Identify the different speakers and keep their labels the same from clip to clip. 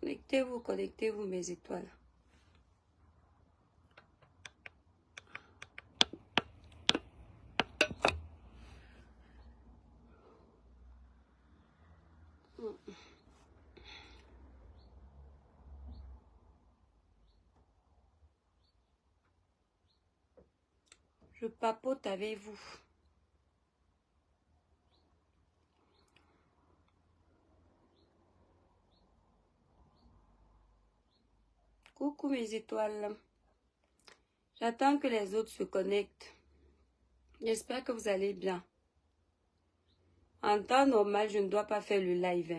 Speaker 1: Connectez-vous mes étoiles. Je papote avec vous. Coucou mes étoiles. J'attends que les autres se connectent. J'espère que vous allez bien. En temps normal, je ne dois pas faire le live.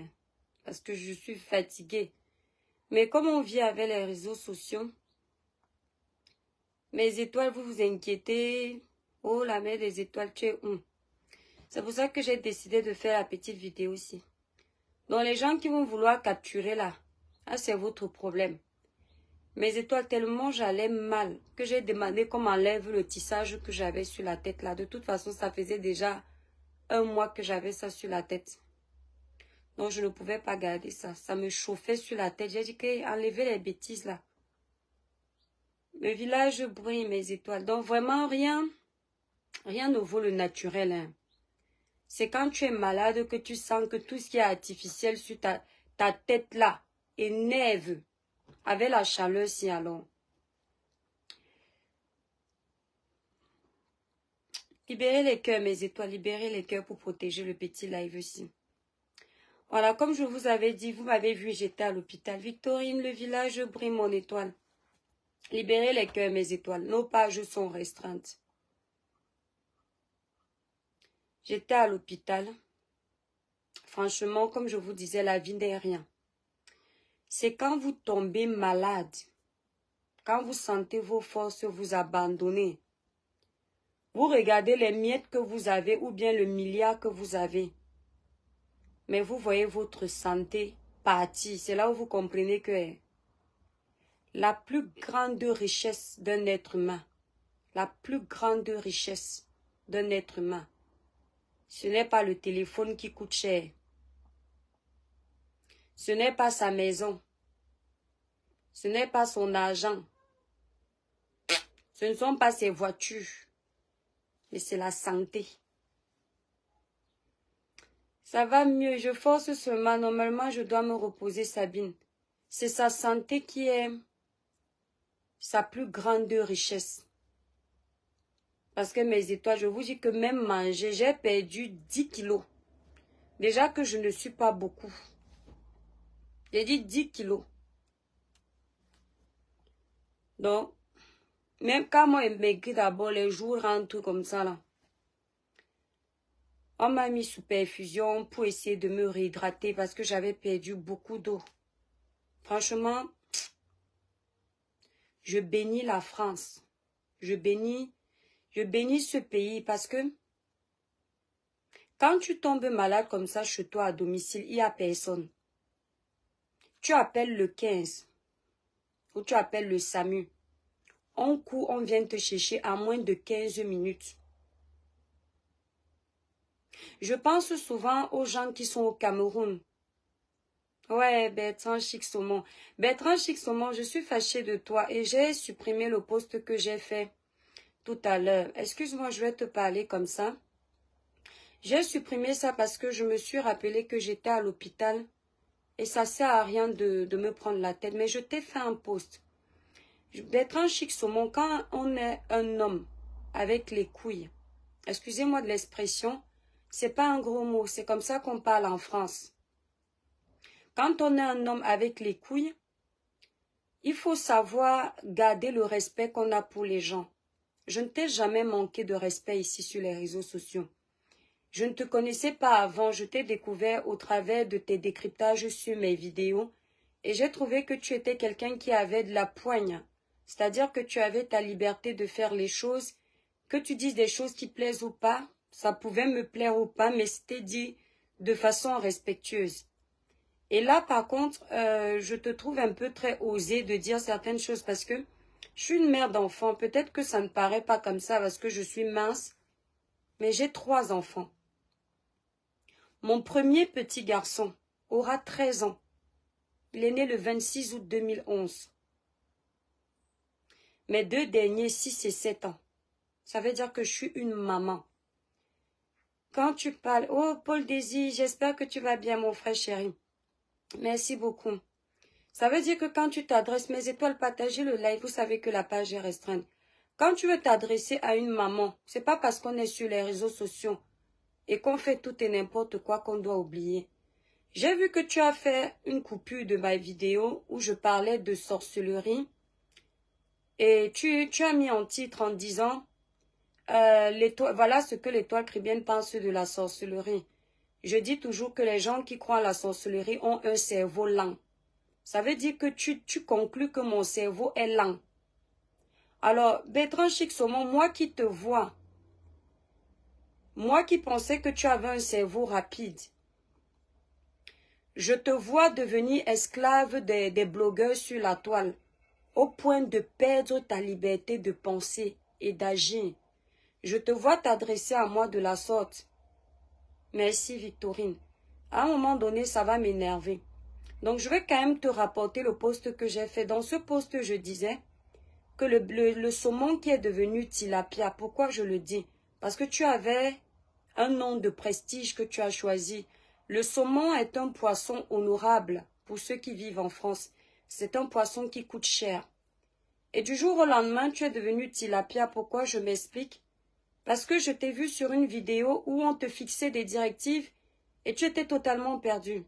Speaker 1: Parce que je suis fatiguée. Mais comme on vit avec les réseaux sociaux, mes étoiles, vous vous inquiétez. Oh, la mère des étoiles, tu es où? C'est pour ça que j'ai décidé de faire la petite vidéo ici. Donc, les gens qui vont vouloir capturer là, c'est votre problème. Mes étoiles, tellement j'allais mal que j'ai demandé qu'on m'enlève le tissage que j'avais sur la tête là. De toute façon, ça faisait déjà 1 mois que j'avais ça sur la tête. Donc, je ne pouvais pas garder ça. Ça me chauffait sur la tête. J'ai dit qu'enlever les bêtises là. Le village brille, mes étoiles. Donc, vraiment, rien ne vaut le naturel. Hein. C'est quand tu es malade que tu sens que tout ce qui est artificiel sur ta tête là énerve. Avec la chaleur, si alors. Libérez les cœurs, mes étoiles. Libérez les cœurs pour protéger le petit live aussi. Voilà, comme je vous avais dit, vous m'avez vu, j'étais à l'hôpital. Victorine, le village brille, mon étoile. Libérez les cœurs, mes étoiles. Nos pages sont restreintes. J'étais à l'hôpital. Franchement, comme je vous disais, la vie n'est rien. C'est quand vous tombez malade, quand vous sentez vos forces vous abandonner. Vous regardez les miettes que vous avez ou bien le milliard que vous avez. Mais vous voyez votre santé partir. C'est là où vous comprenez que la plus grande richesse d'un être humain, la plus grande richesse d'un être humain, ce n'est pas le téléphone qui coûte cher. Ce n'est pas sa maison. Ce n'est pas son argent. Ce ne sont pas ses voitures. Mais c'est la santé. Ça va mieux. Je force seulement. Normalement, je dois me reposer, Sabine. C'est sa santé qui est sa plus grande richesse. Parce que mes étoiles, je vous dis que même manger, j'ai perdu 10 kilos. Déjà que je ne suis pas beaucoup. J'ai dit 10 kilos. Donc, même quand moi, je maigris d'abord, les jours rentrent comme ça, là. On m'a mis sous perfusion pour essayer de me réhydrater parce que j'avais perdu beaucoup d'eau. Franchement, je bénis la France. Je bénis ce pays parce que quand tu tombes malade comme ça chez toi à domicile, il n'y a personne. Tu appelles le 15 ou tu appelles le SAMU. On court, on vient te chercher à moins de 15 minutes. Je pense souvent aux gens qui sont au Cameroun. Ouais, Bertrand Chic-Saumon. Bertrand Chic-Saumon, je suis fâchée de toi et j'ai supprimé le post que j'ai fait tout à l'heure. Excuse-moi, je vais te parler comme ça. J'ai supprimé ça parce que je me suis rappelé que j'étais à l'hôpital et ça sert à rien de me prendre la tête. Mais je t'ai fait un post. Bertrand Chic-Saumon, quand on est un homme avec les couilles, excusez-moi de l'expression, c'est pas un gros mot, c'est comme ça qu'on parle en France. Quand on est un homme avec les couilles, il faut savoir garder le respect qu'on a pour les gens. Je ne t'ai jamais manqué de respect ici sur les réseaux sociaux. Je ne te connaissais pas avant, je t'ai découvert au travers de tes décryptages sur mes vidéos et j'ai trouvé que tu étais quelqu'un qui avait de la poigne. C'est-à-dire que tu avais ta liberté de faire les choses, que tu dises des choses qui plaisent ou pas, ça pouvait me plaire ou pas, mais c'était dit de façon respectueuse. Et là, par contre, je te trouve un peu très osée de dire certaines choses parce que je suis une mère d'enfants. Peut-être que ça ne paraît pas comme ça parce que je suis mince, mais j'ai 3 enfants. Mon premier petit garçon aura 13 ans. Il est né le 26 août 2011. Mes deux derniers, 6 et 7 ans. Ça veut dire que je suis une maman. Quand tu parles, oh Paul Désir, j'espère que tu vas bien mon frère chéri. Merci beaucoup. Ça veut dire que quand tu t'adresses, mes étoiles, partagez le live, vous savez que la page est restreinte. Quand tu veux t'adresser à une maman, c'est pas parce qu'on est sur les réseaux sociaux et qu'on fait tout et n'importe quoi qu'on doit oublier. J'ai vu que tu as fait une coupure de ma vidéo où je parlais de sorcellerie et tu as mis en titre en disant voilà ce que l'étoile chrétienne pense de la sorcellerie. Je dis toujours que les gens qui croient à la sorcellerie ont un cerveau lent. Ça veut dire que tu conclus que mon cerveau est lent. Alors, Bertrand Chixomon, moi qui te vois, moi qui pensais que tu avais un cerveau rapide, je te vois devenir esclave des blogueurs sur la toile, au point de perdre ta liberté de penser et d'agir. Je te vois t'adresser à moi de la sorte. Merci Victorine. À un moment donné, ça va m'énerver. Donc, je vais quand même te rapporter le post que j'ai fait. Dans ce post, je disais que le saumon qui est devenu tilapia, pourquoi je le dis? Parce que tu avais un nom de prestige que tu as choisi. Le saumon est un poisson honorable pour ceux qui vivent en France. C'est un poisson qui coûte cher. Et du jour au lendemain, tu es devenu tilapia. Pourquoi? Je m'explique. Parce que je t'ai vu sur une vidéo où on te fixait des directives et tu étais totalement perdu.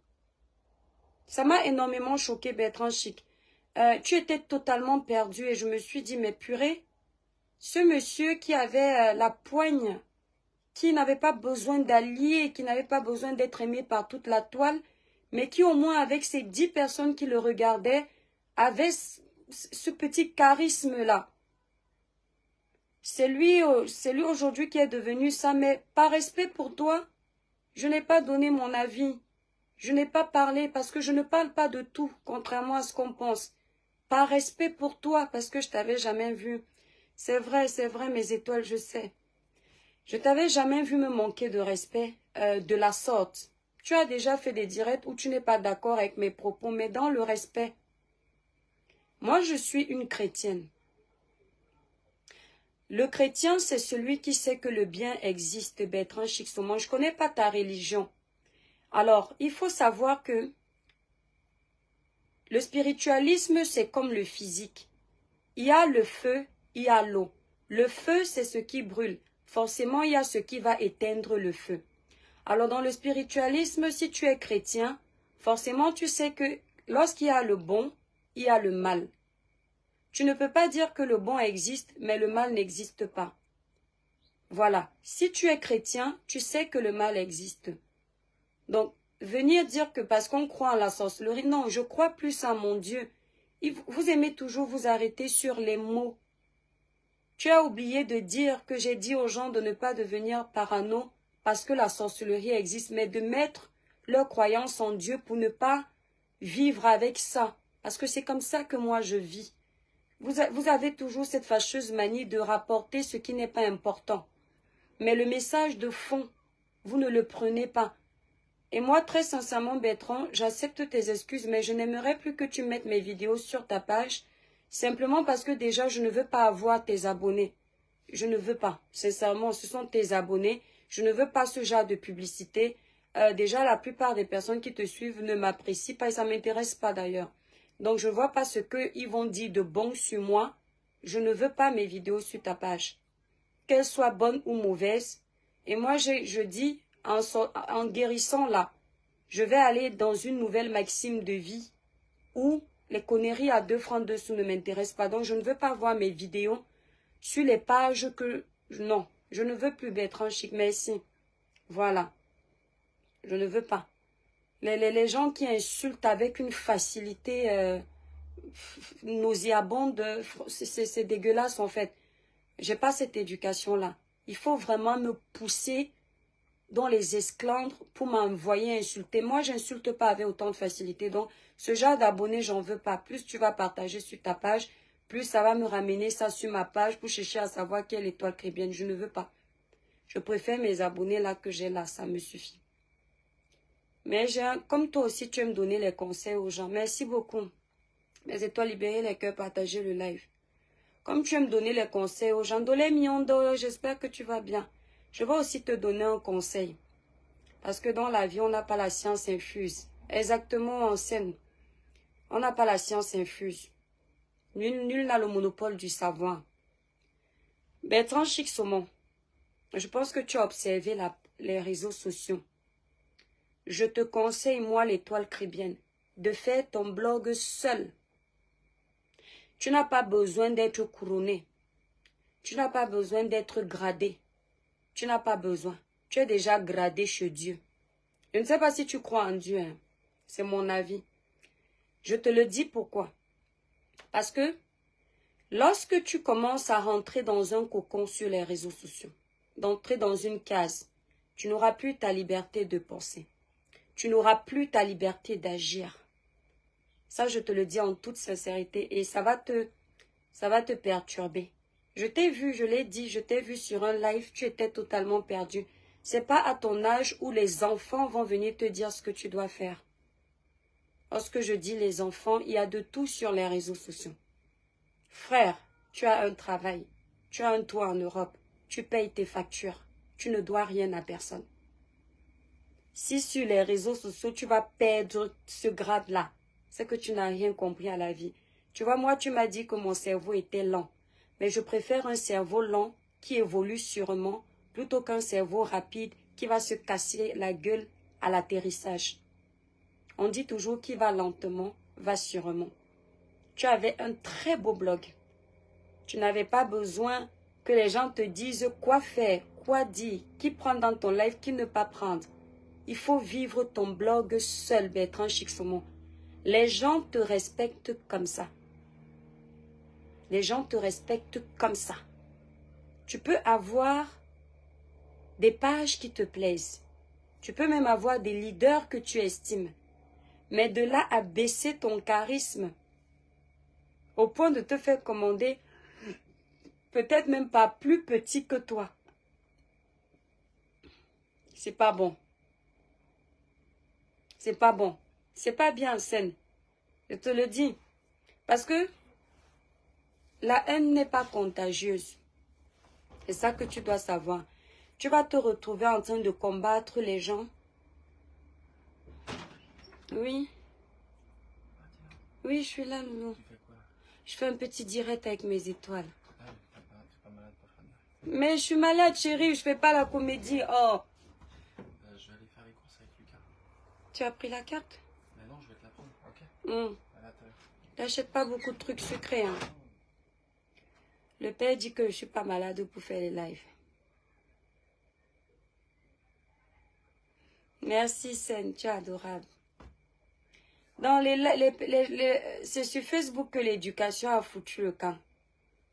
Speaker 1: Ça m'a énormément choqué, Bertrand Chic. Tu étais totalement perdu et je me suis dit, mais purée, ce monsieur qui avait la poigne, qui n'avait pas besoin d'alliés, qui n'avait pas besoin d'être aimé par toute la toile, mais qui au moins avec ces 10 personnes qui le regardaient, avait ce petit charisme-là. C'est lui aujourd'hui qui est devenu ça, mais par respect pour toi, je n'ai pas donné mon avis. Je n'ai pas parlé parce que je ne parle pas de tout, contrairement à ce qu'on pense. Par respect pour toi, parce que je t'avais jamais vu. C'est vrai, mes étoiles, je sais. Je t'avais jamais vu me manquer de respect de la sorte. Tu as déjà fait des directs où tu n'es pas d'accord avec mes propos, mais dans le respect. Moi, je suis une chrétienne. Le chrétien, c'est celui qui sait que le bien existe, Bertrand Chixomon. Je ne connais pas ta religion. Alors, il faut savoir que le spiritualisme, c'est comme le physique. Il y a le feu, il y a l'eau. Le feu, c'est ce qui brûle. Forcément, il y a ce qui va éteindre le feu. Alors, dans le spiritualisme, si tu es chrétien, forcément, tu sais que lorsqu'il y a le bon, il y a le mal. Tu ne peux pas dire que le bon existe, mais le mal n'existe pas. Voilà. Si tu es chrétien, tu sais que le mal existe. Donc, venir dire que parce qu'on croit en la sorcellerie, non, je crois plus en mon Dieu. Vous aimez toujours vous arrêter sur les mots. Tu as oublié de dire que j'ai dit aux gens de ne pas devenir parano parce que la sorcellerie existe, mais de mettre leur croyance en Dieu pour ne pas vivre avec ça. Parce que c'est comme ça que moi je vis. Vous avez toujours cette fâcheuse manie de rapporter ce qui n'est pas important. Mais le message de fond, vous ne le prenez pas. Et moi, très sincèrement, Bertrand, j'accepte tes excuses, mais je n'aimerais plus que tu mettes mes vidéos sur ta page, simplement parce que déjà, je ne veux pas avoir tes abonnés. Je ne veux pas. Sincèrement, ce sont tes abonnés. Je ne veux pas ce genre de publicité. Déjà, la plupart des personnes qui te suivent ne m'apprécient pas et ça ne m'intéresse pas d'ailleurs. Donc, je ne vois pas ce qu'ils vont dire de bon sur moi. Je ne veux pas mes vidéos sur ta page. Qu'elles soient bonnes ou mauvaises. Et moi, je dis, en guérissant là, je vais aller dans une nouvelle maxime de vie où les conneries à 2 francs dessous ne m'intéressent pas. Donc, je ne veux pas voir mes vidéos sur les pages que... Non, je ne veux plus Bertrand Chic, merci. Voilà. Je ne veux pas. Les gens qui insultent avec une facilité nauséabonde, c'est dégueulasse en fait. J'ai pas cette éducation-là. Il faut vraiment me pousser dans les esclandres pour m'envoyer insulter. Moi, j'insulte pas avec autant de facilité. Donc, ce genre d'abonnés, j'en veux pas. Plus tu vas partager sur ta page, plus ça va me ramener ça sur ma page pour chercher à savoir quelle étoile chrétienne. Je ne veux pas. Je préfère mes abonnés là que j'ai là. Ça me suffit. Mais comme toi aussi, tu aimes donner les conseils aux gens. Merci beaucoup. Mes étoiles, libérer les cœurs, partager le live. Comme tu aimes donner les conseils aux gens, Dolé Miondo, j'espère que tu vas bien. Je vais aussi te donner un conseil. Parce que dans la vie, on n'a pas la science infuse. Exactement en scène. On n'a pas la science infuse. Nul n'a le monopole du savoir. Bertrand Chic-Saumon, je pense que tu as observé les réseaux sociaux. Je te conseille, moi, l'étoile chrétienne, de faire ton blog seul. Tu n'as pas besoin d'être couronné. Tu n'as pas besoin d'être gradé. Tu n'as pas besoin. Tu es déjà gradé chez Dieu. Je ne sais pas si tu crois en Dieu. Hein. C'est mon avis. Je te le dis pourquoi. Parce que lorsque tu commences à rentrer dans un cocon sur les réseaux sociaux, d'entrer dans une case, tu n'auras plus ta liberté de penser. Tu n'auras plus ta liberté d'agir. Ça, je te le dis en toute sincérité et ça va te perturber. Je t'ai vu, je l'ai dit, je t'ai vu sur un live, tu étais totalement perdu. C'est pas à ton âge où les enfants vont venir te dire ce que tu dois faire. Lorsque je dis les enfants, il y a de tout sur les réseaux sociaux. Frère, tu as un travail, tu as un toit en Europe, tu payes tes factures, tu ne dois rien à personne. Si sur les réseaux sociaux, tu vas perdre ce grade-là, c'est que tu n'as rien compris à la vie. Tu vois, moi, tu m'as dit que mon cerveau était lent. Mais je préfère un cerveau lent qui évolue sûrement plutôt qu'un cerveau rapide qui va se casser la gueule à l'atterrissage. On dit toujours qui va lentement, va sûrement. Tu avais un très beau blog. Tu n'avais pas besoin que les gens te disent quoi faire, quoi dire, qui prendre dans ton live, qui ne pas prendre. Il faut vivre ton blog seul, Bertrand Chic-Saumon. Les gens te respectent comme ça. Les gens te respectent comme ça. Tu peux avoir des pages qui te plaisent. Tu peux même avoir des leaders que tu estimes. Mais de là à baisser ton charisme au point de te faire commander peut-être même pas plus petit que toi. C'est pas bon. C'est pas bon. C'est pas bien en scène. Je te le dis. Parce que la haine n'est pas contagieuse. C'est ça que tu dois savoir. Tu vas te retrouver en train de combattre les gens. Oui. Oui, je suis là, Loulou.
Speaker 2: Tu fais quoi?
Speaker 1: Je fais un petit direct avec mes étoiles.
Speaker 2: Ah, t'es pas malade pour faire de la...
Speaker 1: Mais je suis malade, chérie. Je fais pas la comédie. Oh.
Speaker 2: Je vais aller faire les courses avec Lucas.
Speaker 1: Tu as pris la carte?
Speaker 2: Mais non, je vais te la prendre, ok? À la tout à l'heure.
Speaker 1: N'achète pas beaucoup de trucs sucrés. Hein. Le père dit que je suis pas malade pour faire les lives. Merci, Sen. Tu es adorable. Dans c'est sur Facebook que l'éducation a foutu le camp.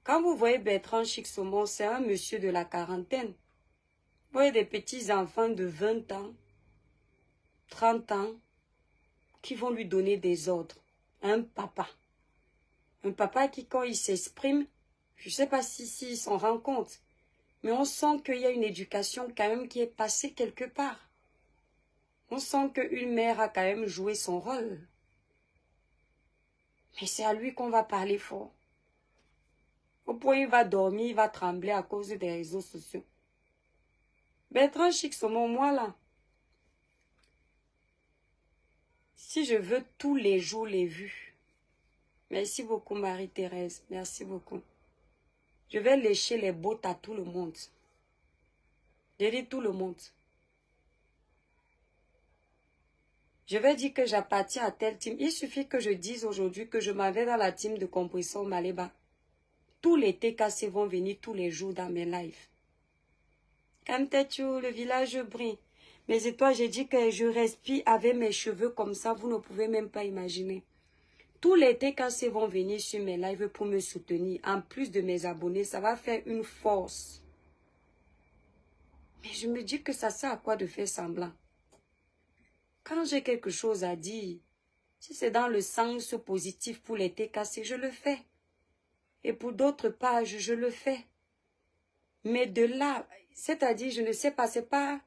Speaker 1: Quand vous voyez Bertrand Chic-Saumon, c'est un monsieur de la quarantaine. Vous voyez des petits enfants de 20 ans, 30 ans, qui vont lui donner des ordres. Un papa. Un papa qui, quand il s'exprime, je ne sais pas s'il s'en rend compte, mais on sent qu'il y a une éducation quand même qui est passée quelque part. On sent qu'une mère a quand même joué son rôle. Mais c'est à lui qu'on va parler fort. Au point où il va dormir, il va trembler à cause des réseaux sociaux. Bertrand Chic-Saumon, moi là, si je veux tous les jours les vues, merci beaucoup Marie-Thérèse, merci beaucoup. Je vais lécher les bottes à tout le monde. Je dis tout le monde. Je vais dire que j'appartiens à telle team. Il suffit que je dise aujourd'hui que je m'en vais dans la team de compression Maléba. Tous les TKC vont venir tous les jours dans mes lives. Kamtetchou, le village brille. Mes étoiles, j'ai dit que je respire avec mes cheveux comme ça, vous ne pouvez même pas imaginer. Tous les TKC vont venir sur mes lives pour me soutenir. En plus de mes abonnés, ça va faire une force. Mais je me dis que ça sert à quoi de faire semblant? Quand j'ai quelque chose à dire, si c'est dans le sens positif pour les TKC, je le fais. Et pour d'autres pages, je le fais. Mais de là, c'est-à-dire, je ne sais pas, c'est pas...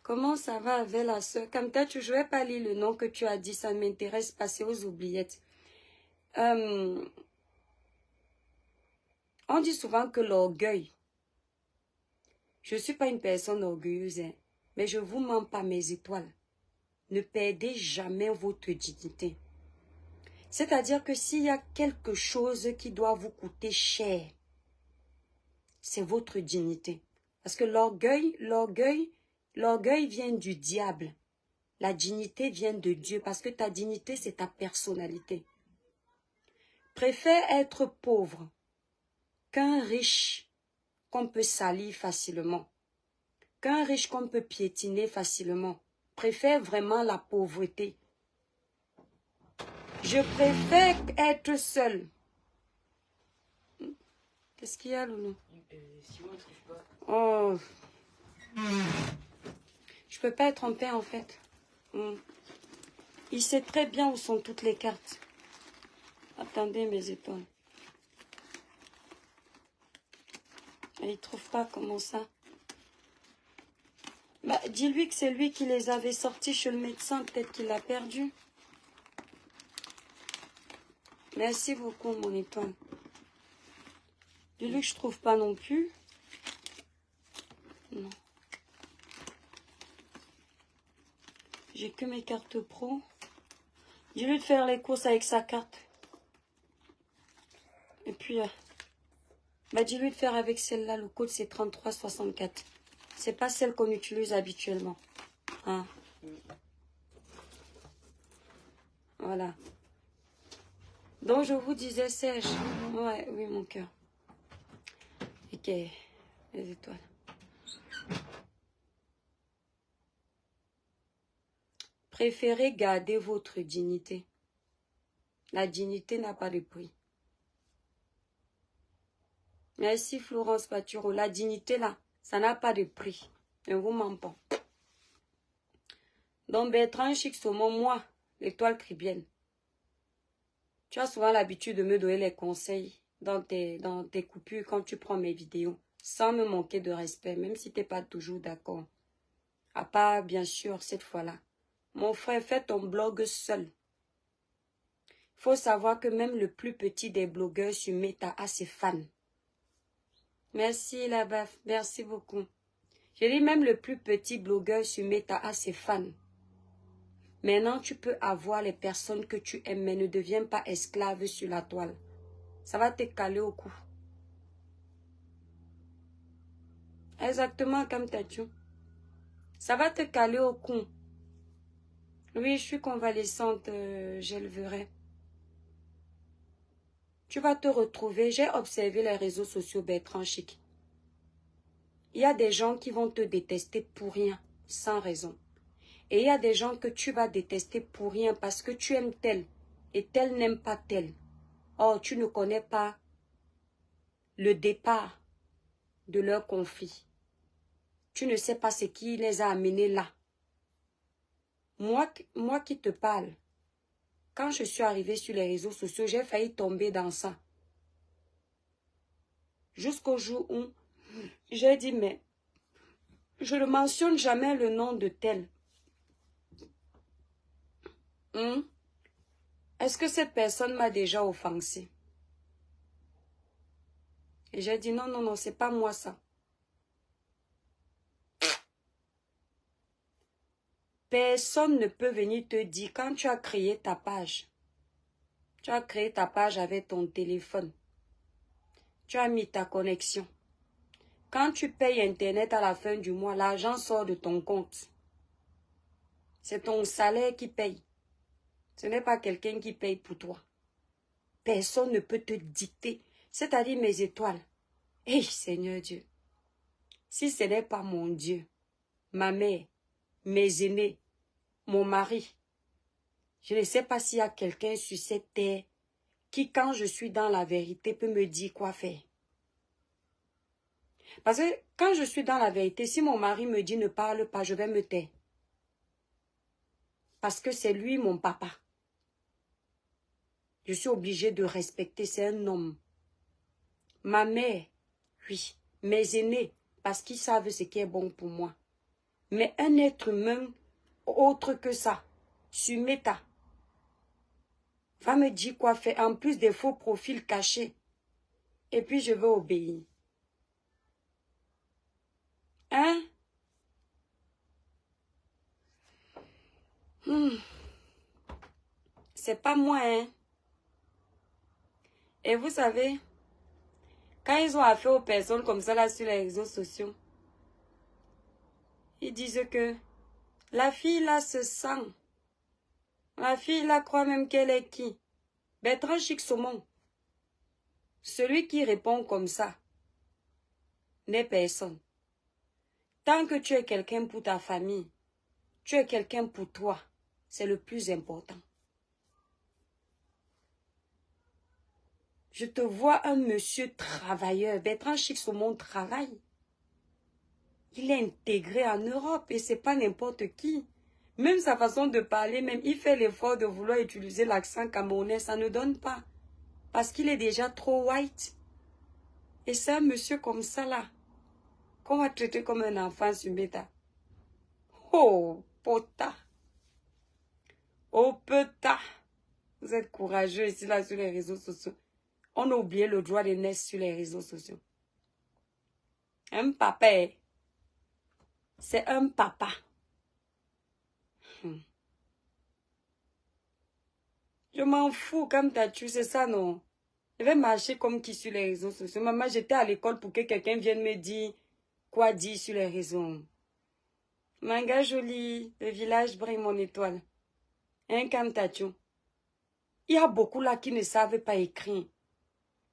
Speaker 1: Comment ça va avec la soeur? Comme toi, je ne vais pas lire le nom que tu as dit, ça m'intéresse, passer aux oubliettes. On dit souvent que l'orgueil, je ne suis pas une personne orgueilleuse, hein, mais je ne vous mens pas mes étoiles. Ne perdez jamais votre dignité. C'est-à-dire que s'il y a quelque chose qui doit vous coûter cher, c'est votre dignité. Parce que l'orgueil vient du diable. La dignité vient de Dieu parce que ta dignité, c'est ta personnalité. Préfère être pauvre qu'un riche qu'on peut salir facilement, qu'un riche qu'on peut piétiner facilement. Préfère vraiment la pauvreté. Je préfère être seule. Qu'est-ce qu'il y a, Loulou? Oh. Je peux pas être en paix, en fait. Il sait très bien où sont toutes les cartes. Attendez, mes étoiles. Il ne trouve pas comment ça. Bah, dis-lui que c'est lui qui les avait sortis chez le médecin. Peut-être qu'il l'a perdu. Merci beaucoup, mon étoile. Dis-lui que je trouve pas non plus. Non. J'ai que mes cartes pro. Dis-lui de faire les courses avec sa carte. Et puis, bah, dis-lui de faire avec celle-là. Le code, c'est 3364. C'est pas celle qu'on utilise habituellement. Hein? Voilà. Donc, je vous disais, Serge. Ouais, oui, mon cœur. Ok, les étoiles. Préférez garder votre dignité. La dignité n'a pas de prix. Merci Florence Paturo. La dignité là, ça n'a pas de prix. Ne vous ment pas. Donc Bertrand Chixomon, moi, l'étoile cribienne. Tu as souvent l'habitude de me donner les conseils dans tes coupures quand tu prends mes vidéos. Sans me manquer de respect, même si tu n'es pas toujours d'accord. À part, bien sûr, cette fois-là. Mon frère, fais ton blog seul. Il faut savoir que même le plus petit des blogueurs sur Meta a ses fans. Merci la baffe, merci beaucoup. Je dis même le plus petit blogueur sur Meta a ses fans. Maintenant, tu peux avoir les personnes que tu aimes, mais ne deviens pas esclave sur la toile. Ça va te caler au cou. Exactement comme t'as dit. Ça va te caler au cou. Oui, je suis convalescente, je le verrai. Tu vas te retrouver. J'ai observé les réseaux sociaux Bertrand Chic. Il y a des gens qui vont te détester pour rien, sans raison. Et il y a des gens que tu vas détester pour rien parce que tu aimes tel et tel n'aime pas tel. Or, tu ne connais pas le départ de leur conflit. Tu ne sais pas ce qui les a amenés là. Moi qui te parle, quand je suis arrivée sur les réseaux sociaux, j'ai failli tomber dans ça. Jusqu'au jour où j'ai dit, mais je ne mentionne jamais le nom de tel. Est-ce que cette personne m'a déjà offensé? Et j'ai dit, non, non, non, c'est pas moi ça. Personne ne peut venir te dire, quand tu as créé ta page, tu as créé ta page avec ton téléphone, tu as mis ta connexion. Quand tu payes Internet à la fin du mois, l'argent sort de ton compte. C'est ton salaire qui paye. Ce n'est pas quelqu'un qui paye pour toi. Personne ne peut te dicter. C'est-à-dire mes étoiles. Hey, Seigneur Dieu. Si ce n'est pas mon Dieu, ma mère, mes aînés, mon mari, je ne sais pas s'il y a quelqu'un sur cette terre qui, quand je suis dans la vérité, peut me dire quoi faire. Parce que quand je suis dans la vérité, si mon mari me dit ne parle pas, je vais me taire. Parce que c'est lui mon papa. Je suis obligée de respecter, c'est un homme. Ma mère, oui. Mes aînés, parce qu'ils savent ce qui est bon pour moi. Mais un être humain autre que ça, sur Meta, va me dire quoi faire, en plus des faux profils cachés. Et puis je veux obéir. Hein? C'est pas moi, hein? Et vous savez, quand ils ont affaire aux personnes comme ça là sur les réseaux sociaux, ils disent que la fille là se sent. La fille là croit même qu'elle est qui? Bertrand Chic-Saumon. Celui qui répond comme ça n'est personne. Tant que tu es quelqu'un pour ta famille, tu es quelqu'un pour toi, c'est le plus important. Je te vois un monsieur travailleur. Bertrand Chic-Saumon travaille. Il est intégré en Europe et c'est pas n'importe qui. Même sa façon de parler, même il fait l'effort de vouloir utiliser l'accent camerounais, ça ne donne pas. Parce qu'il est déjà trop white. Et c'est un monsieur comme ça là, qu'on va traiter comme un enfant sur Meta. Oh, pota. Oh, peta. Vous êtes courageux ici là sur les réseaux sociaux. On a oublié le droit de naître sur les réseaux sociaux. Un papa, c'est un papa. Je m'en fous comme t'as tué, c'est ça non? Je vais marcher comme qui sur les réseaux sociaux. Maman, j'étais à l'école pour que quelqu'un vienne me dire quoi dire sur les réseaux. Manga joli, le village brille mon étoile. Un Kamtacho. Il y a beaucoup là qui ne savent pas écrire.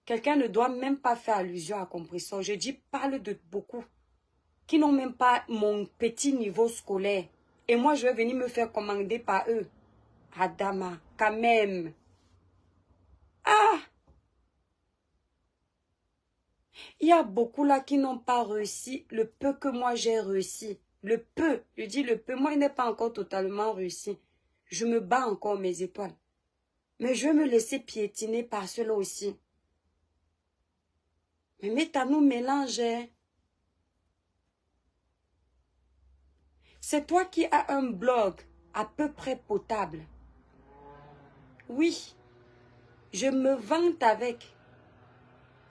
Speaker 1: Quelqu'un ne doit même pas faire allusion à compresseur. Je dis parle de beaucoup qui n'ont même pas mon petit niveau scolaire. Et moi, je vais venir me faire commander par eux. Adama, quand même. Ah! Il y a beaucoup là qui n'ont pas réussi le peu que moi j'ai réussi. Le peu, je dis le peu, moi il n'est pas encore totalement réussi. Je me bats encore mes étoiles. Mais je vais me laisser piétiner par cela aussi. Mais Meta-nous mélange. C'est toi qui as un blog à peu près potable. Oui, je me vante avec.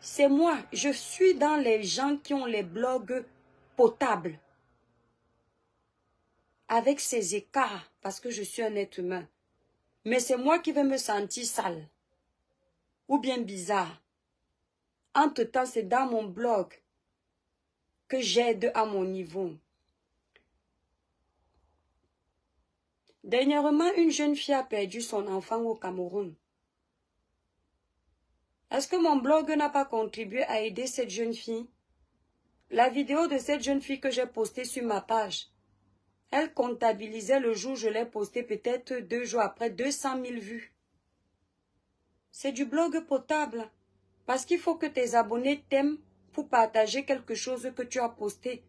Speaker 1: C'est moi, je suis dans les gens qui ont les blogs potables. Avec ces écarts, parce que je suis un être humain. Mais c'est moi qui vais me sentir sale. Ou bien bizarre. Entre-temps, c'est dans mon blog que j'aide à mon niveau. Dernièrement, une jeune fille a perdu son enfant au Cameroun. Est-ce que mon blog n'a pas contribué à aider cette jeune fille? La vidéo de cette jeune fille que j'ai postée sur ma page, elle comptabilisait le jour où je l'ai postée, peut-être 2 jours après, 200 000 vues. C'est du blog potable. Parce qu'il faut que tes abonnés t'aiment pour partager quelque chose que tu as posté.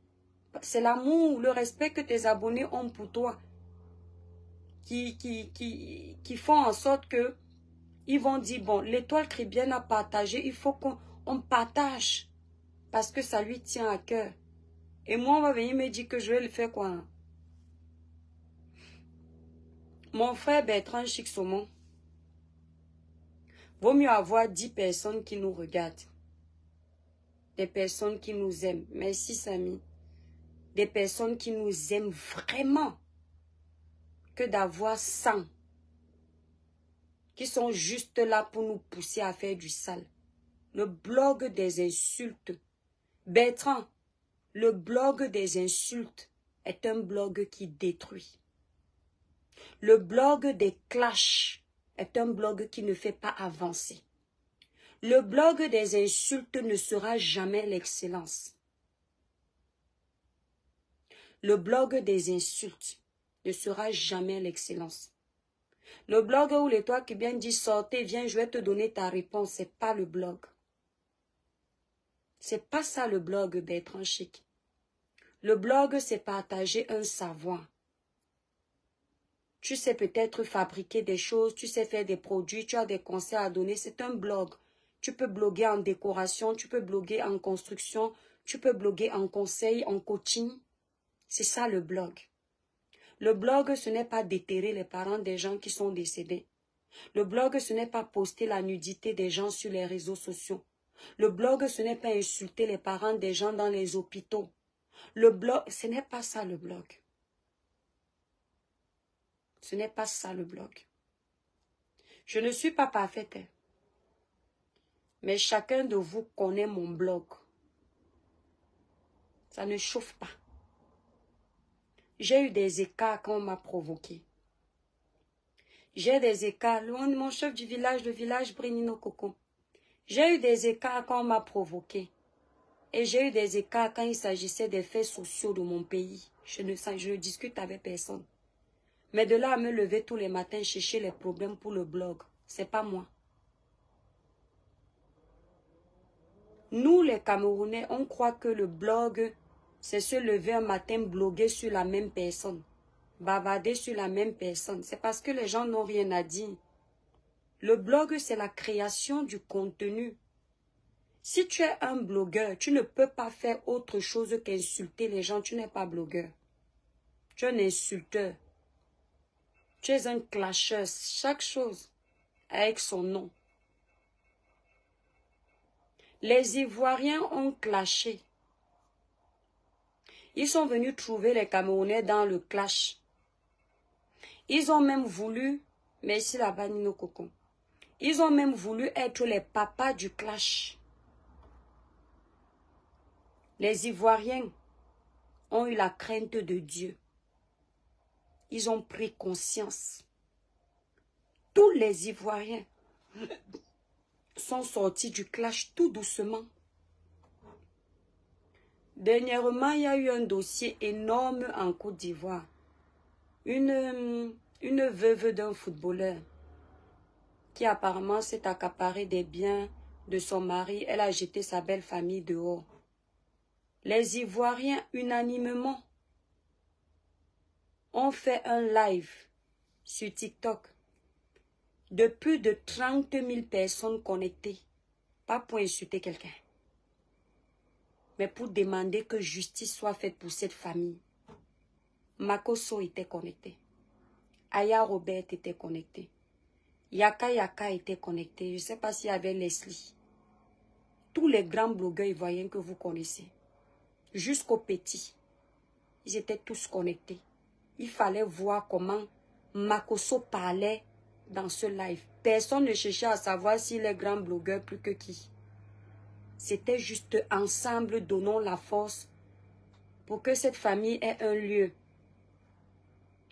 Speaker 1: C'est l'amour, le respect que tes abonnés ont pour toi qui font en sorte que ils vont dire, bon, l'étoile chrétienne a partagé, il faut qu'on partage parce que ça lui tient à cœur. Et moi, on va venir me dire que je vais le faire quoi? Mon frère Bertrand Chic-Saumon, vaut mieux avoir 10 personnes qui nous regardent. Des personnes qui nous aiment. Merci, Samy. Des personnes qui nous aiment vraiment. Que d'avoir 100 qui sont juste là pour nous pousser à faire du sale. Le blog des insultes. Bertrand, le blog des insultes est un blog qui détruit. Le blog des clashs est un blog qui ne fait pas avancer. Le blog des insultes ne sera jamais l'excellence. Le blog des insultes ne sera jamais l'excellence. Le blog où l'étoile qui vient dit sortez, viens, je vais te donner ta réponse, c'est pas le blog. C'est pas ça le blog Bertrand Chic. Le blog, c'est partager un savoir. Tu sais peut-être fabriquer des choses, tu sais faire des produits, tu as des conseils à donner, c'est un blog. Tu peux bloguer en décoration, tu peux bloguer en construction, tu peux bloguer en conseil, en coaching. C'est ça le blog. Le blog, ce n'est pas déterrer les parents des gens qui sont décédés. Le blog, ce n'est pas poster la nudité des gens sur les réseaux sociaux. Le blog, ce n'est pas insulter les parents des gens dans les hôpitaux. Le blog, ce n'est pas ça le blog. Ce n'est pas ça le blog. Je ne suis pas parfaite. Mais chacun de vous connaît mon blog. Ça ne chauffe pas. J'ai eu des écarts quand on m'a provoqué. J'ai des écarts. Loin de mon chef du village, le village Brinino Coco. J'ai eu des écarts quand on m'a provoqué. Et j'ai eu des écarts quand il s'agissait des faits sociaux de mon pays. Je ne discute avec personne. Mais de là à me lever tous les matins, chercher les problèmes pour le blog, c'est pas moi. Nous, les Camerounais, on croit que le blog, c'est se lever un matin, bloguer sur la même personne. Bavarder sur la même personne. C'est parce que les gens n'ont rien à dire. Le blog, c'est la création du contenu. Si tu es un blogueur, tu ne peux pas faire autre chose qu'insulter les gens. Tu n'es pas blogueur. Tu es un insulteur. Tu es un clasheur. Chaque chose avec son nom. Les Ivoiriens ont clashé. Ils sont venus trouver les Camerounais dans le clash. Ils ont même voulu, merci là-bas Nino Coco, ils ont même voulu être les papas du clash. Les Ivoiriens ont eu la crainte de Dieu. Ils ont pris conscience. Tous les Ivoiriens sont sortis du clash tout doucement. Dernièrement, il y a eu un dossier énorme en Côte d'Ivoire. Une veuve d'un footballeur qui apparemment s'est accaparée des biens de son mari. Elle a jeté sa belle famille dehors. Les Ivoiriens, unanimement, ont fait un live sur TikTok de plus de 30 000 personnes connectées. Pas pour insulter quelqu'un, mais pour demander que justice soit faite pour cette famille. Makoso était connecté. Aya Robert était connecté. Yaka Yaka était connecté. Je ne sais pas s'il y avait Leslie. Tous les grands blogueurs ivoiriens que vous connaissez. Jusqu'aux petits. Ils étaient tous connectés. Il fallait voir comment Makoso parlait dans ce live. Personne ne cherchait à savoir s'il est grand blogueur plus que qui. C'était juste ensemble, donnons la force pour que cette famille ait un lieu.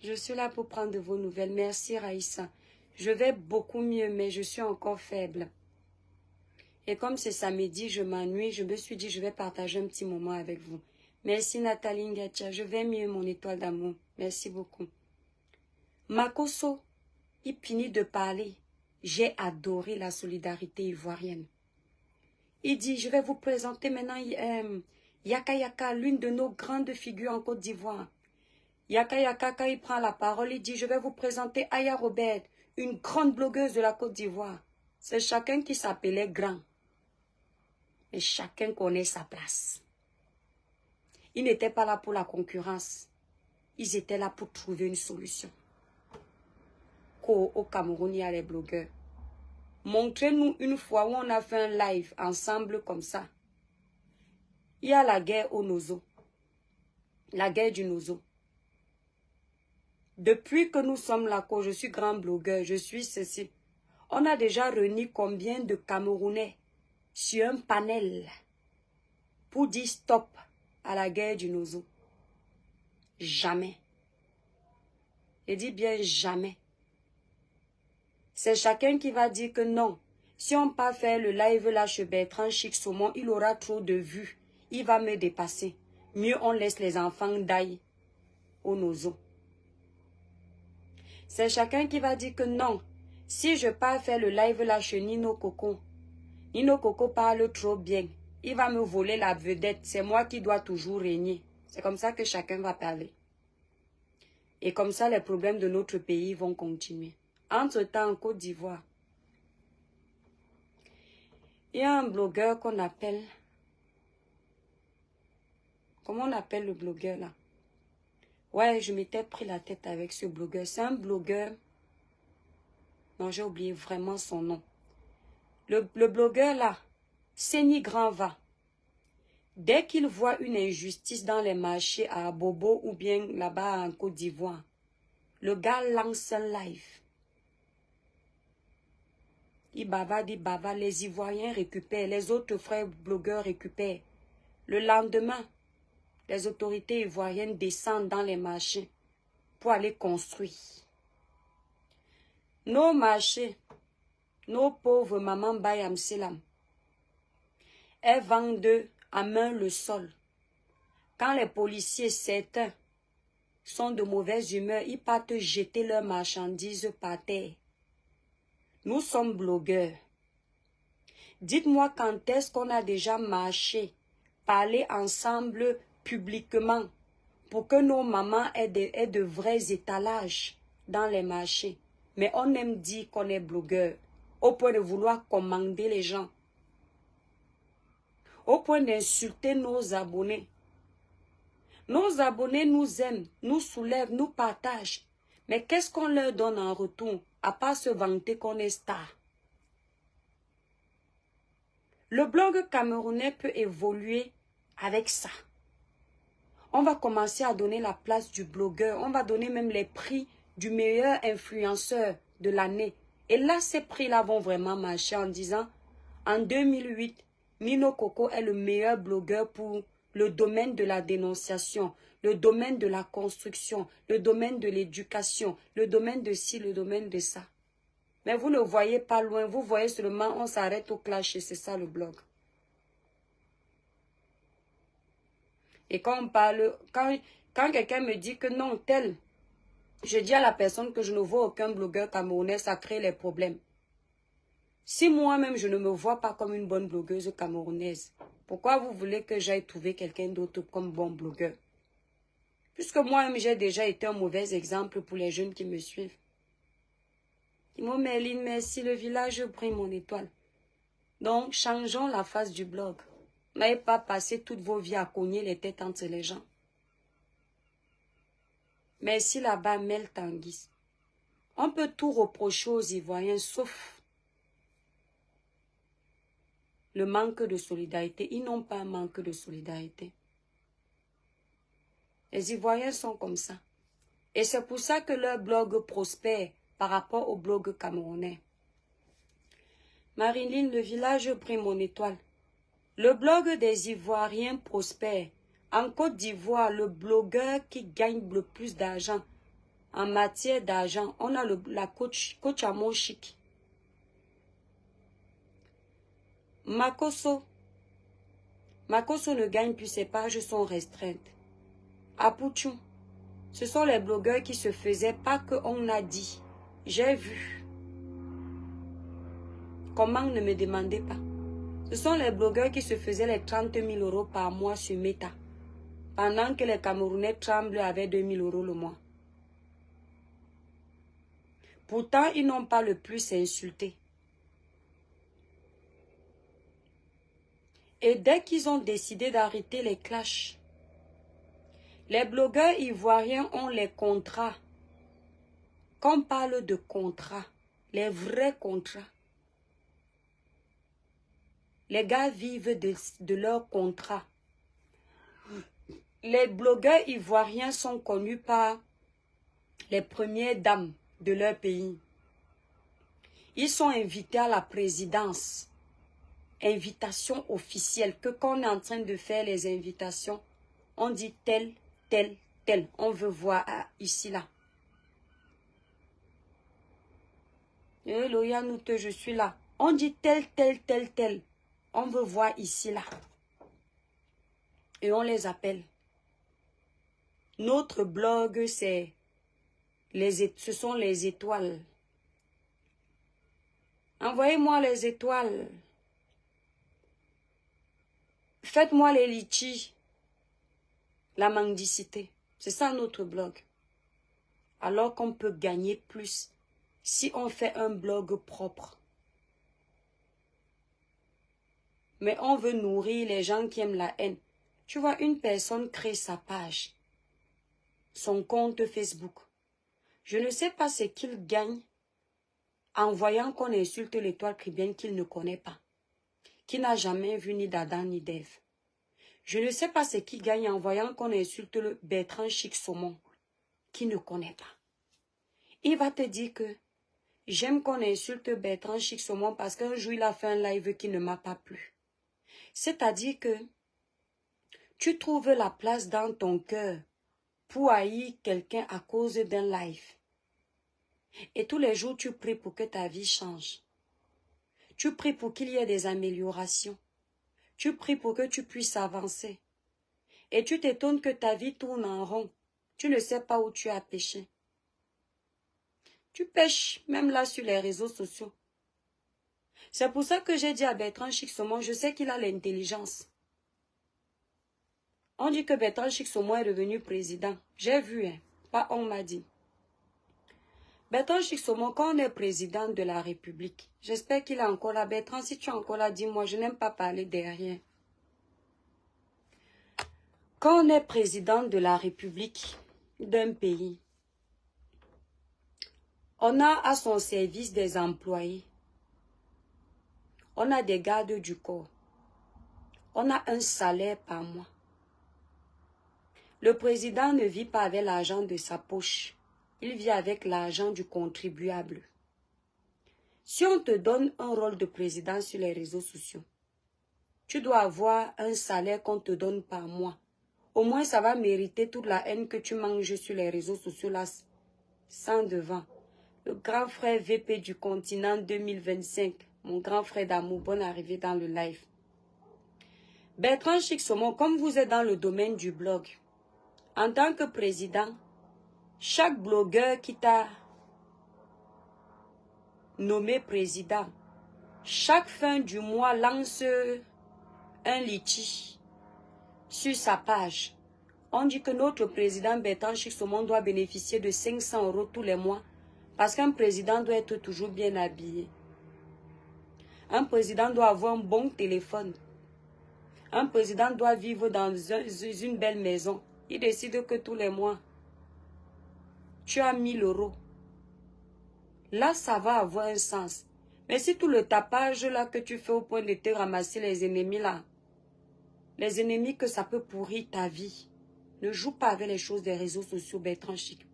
Speaker 1: Je suis là pour prendre de vos nouvelles. Merci Raïssa. Je vais beaucoup mieux, mais je suis encore faible. Et comme c'est samedi, je m'ennuie. Je me suis dit, je vais partager un petit moment avec vous. Merci Nathalie Ngatia. Je vais mieux, mon étoile d'amour. Merci beaucoup. Makoso, il finit de parler. J'ai adoré la solidarité ivoirienne. Il dit, je vais vous présenter maintenant Yaka Yaka, l'une de nos grandes figures en Côte d'Ivoire. Yaka Yaka, quand il prend la parole, il dit, je vais vous présenter Aya Robert, une grande blogueuse de la Côte d'Ivoire. C'est chacun qui s'appelait grand. Et chacun connaît sa place. Ils n'étaient pas là pour la concurrence. Ils étaient là pour trouver une solution. Au Cameroun, il y a les blogueurs. Montrez-nous une fois où on a fait un live ensemble comme ça. Il y a la guerre au Nozo. La guerre du Nozo. Depuis que nous sommes là, que je suis grand blogueur, je suis ceci. On a déjà réuni combien de Camerounais sur un panel pour dire stop à la guerre du Nozo? Jamais. Je dis bien jamais. C'est chacun qui va dire que non. Si on part faire le live là chez Bertrand Chic Saumon, il aura trop de vues. Il va me dépasser. Mieux on laisse les enfants d'ail au Nozo. C'est chacun qui va dire que non. Si je pars faire le live là chez Nino Coco, Nino Coco parle trop bien. Il va me voler la vedette. C'est moi qui dois toujours régner. C'est comme ça que chacun va parler. Et comme ça, les problèmes de notre pays vont continuer. Entre-temps, en Côte d'Ivoire, il y a un blogueur qu'on appelle... Comment on appelle le blogueur là? Ouais, je m'étais pris la tête avec ce blogueur. C'est un blogueur. Non, j'ai oublié vraiment son nom. Le blogueur là, Seni Granva. Dès qu'il voit une injustice dans les marchés à Bobo ou bien là-bas en Côte d'Ivoire, le gars lance un live. Il bavarde, les Ivoiriens récupèrent, les autres frères blogueurs récupèrent. Le lendemain, les autorités ivoiriennes descendent dans les marchés pour aller construire. Nos marchés, nos pauvres mamans Bayam Selam, elles vendent à main le sol. Quand les policiers certains sont de mauvaise humeur, ils partent jeter leurs marchandises par terre. Nous sommes blogueurs. Dites-moi quand est-ce qu'on a déjà marché, parlé ensemble publiquement pour que nos mamans aient de vrais étalages dans les marchés. Mais on aime dire qu'on est blogueur, au point de vouloir commander les gens, au point d'insulter nos abonnés. Nos abonnés nous aiment, nous soulèvent, nous partagent. Mais qu'est-ce qu'on leur donne en retour, à part se vanter qu'on est star? Le blog camerounais peut évoluer avec ça. On va commencer à donner la place du blogueur. On va donner même les prix du meilleur influenceur de l'année. Et là, ces prix-là vont vraiment marcher en disant, en 2008, Nino Coco est le meilleur blogueur pour le domaine de la dénonciation, le domaine de la construction, le domaine de l'éducation, le domaine de ci, le domaine de ça. Mais vous ne voyez pas loin, vous voyez seulement, on s'arrête au clash et c'est ça le blog. Et quand on parle, quand quelqu'un me dit que non, tel, je dis à la personne que je ne vois aucun blogueur camerounais, ça crée les problèmes. Si moi-même je ne me vois pas comme une bonne blogueuse camerounaise, pourquoi vous voulez que j'aille trouver quelqu'un d'autre comme bon blogueur? Puisque moi-même j'ai déjà été un mauvais exemple pour les jeunes qui me suivent. Ils m'ont dit, Merline, merci, le village brille mon étoile. Donc, changeons la face du blog. N'ayez pas passé toutes vos vies à cogner les têtes entre les gens. Merci là-bas, Mel Tanguis. On peut tout reprocher aux Ivoiriens, sauf le manque de solidarité. Ils n'ont pas un manque de solidarité. Les Ivoiriens sont comme ça. Et c'est pour ça que leur blog prospère par rapport au blog camerounais. Marilyn, le village brille mon étoile. Le blog des Ivoiriens prospère. En Côte d'Ivoire, le blogueur qui gagne le plus d'argent, en matière d'argent, on a la coach Amo Chic. Makoso ne gagne plus, ses pages sont restreintes. Apuchou, ce sont les blogueurs qui se faisaient pas qu'on a dit. J'ai vu. Comment ne me demandez pas? Ce sont les blogueurs qui se faisaient les 30 000 € par mois sur Meta. Pendant que les Camerounais tremblent avec 2 000 € le mois. Pourtant, ils n'ont pas le plus insulté. Et dès qu'ils ont décidé d'arrêter les clashs, les blogueurs ivoiriens ont les contrats. Quand on parle de contrats, les vrais contrats, les gars vivent de leurs contrats. Les blogueurs ivoiriens sont connus par les premières dames de leur pays. Ils sont invités à la présidence. Invitation officielle. Que quand on est en train de faire les invitations, on dit tel, tel, tel. On veut voir ici, là. Hello, Yanoute, je suis là. On dit tel, tel, tel, tel. On veut voir ici, là. Et on les appelle. Notre blog, ce sont les étoiles. Envoyez-moi les étoiles. Faites-moi les litchis. La mendicité. C'est ça notre blog. Alors qu'on peut gagner plus si on fait un blog propre. Mais on veut nourrir les gens qui aiment la haine. Tu vois, une personne crée sa page. son compte Facebook. Je ne sais pas ce qu'il gagne en voyant qu'on insulte l'étoile chrétienne qu'il ne connaît pas, qui n'a jamais vu ni d'Adam ni d'Ève. Je ne sais pas ce qu'il gagne en voyant qu'on insulte le Bertrand Chic Saumon, qui ne connaît pas. Il va te dire que j'aime qu'on insulte Bertrand Chic Saumon parce qu'un jour il a fait un live qui ne m'a pas plu. C'est-à-dire que tu trouves la place dans ton cœur pour haïr quelqu'un à cause d'un live. Et tous les jours, tu pries pour que ta vie change. Tu pries pour qu'il y ait des améliorations. Tu pries pour que tu puisses avancer. Et tu t'étonnes que ta vie tourne en rond. Tu ne sais pas où tu as péché. Tu pêches, même là sur les réseaux sociaux. C'est pour ça que j'ai dit à Bertrand Chic Saumon, je sais qu'il a l'intelligence. On dit que Bertrand Chic Saumon est devenu président. J'ai vu, hein. Pas on m'a dit. Bertrand Chic Saumon, quand on est président de la République, j'espère qu'il est encore là. Bertrand, si tu es encore là, dis-moi, je n'aime pas parler derrière. Quand on est président de la République d'un pays, on a à son service des employés. On a des gardes du corps. On a un salaire par mois. Le président ne vit pas avec l'argent de sa poche. Il vit avec l'argent du contribuable. Si on te donne un rôle de président sur les réseaux sociaux, tu dois avoir un salaire qu'on te donne par mois. Au moins, ça va mériter toute la haine que tu manges sur les réseaux sociaux là, sans devant. Le grand frère VP du continent 2025, mon grand frère d'amour, bonne arrivée dans le live. Bertrand Chic Saumon, comme vous êtes dans le domaine du blog, en tant que président, chaque blogueur qui t'a nommé président, chaque fin du mois lance un litchi sur sa page. On dit que notre président Bertrand Chic Saumon doit bénéficier de 500 € tous les mois parce qu'un président doit être toujours bien habillé. Un président doit avoir un bon téléphone. Un président doit vivre dans une belle maison. Il décide que tous les mois, tu as 1000 €. Là, ça va avoir un sens. Mais si tout le tapage là que tu fais au point de te ramasser les ennemis là, les ennemis que ça peut pourrir ta vie, ne joue pas avec les choses des réseaux sociaux, Bertrand Chic.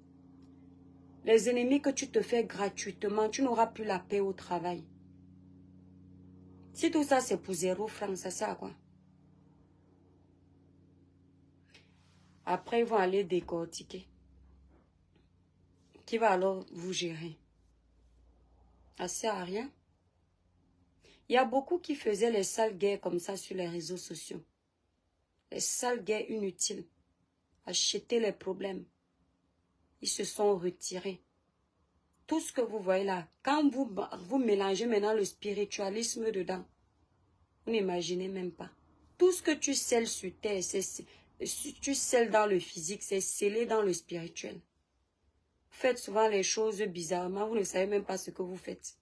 Speaker 1: Les ennemis que tu te fais gratuitement, tu n'auras plus la paix au travail. Si tout ça c'est pour 0 francs, ça sert à quoi? Après, ils vont aller décortiquer. Qui va alors vous gérer? Ça sert à rien. Il y a beaucoup qui faisaient les sales guerres comme ça sur les réseaux sociaux. Les sales guerres inutiles. Acheter les problèmes. Ils se sont retirés. Tout ce que vous voyez là, quand vous mélangez maintenant le spiritualisme dedans, vous n'imaginez même pas. Tout ce que tu scelles sur terre, tu scelles dans le physique, c'est scellé dans le spirituel. Vous faites souvent les choses bizarrement, vous ne savez même pas ce que vous faites.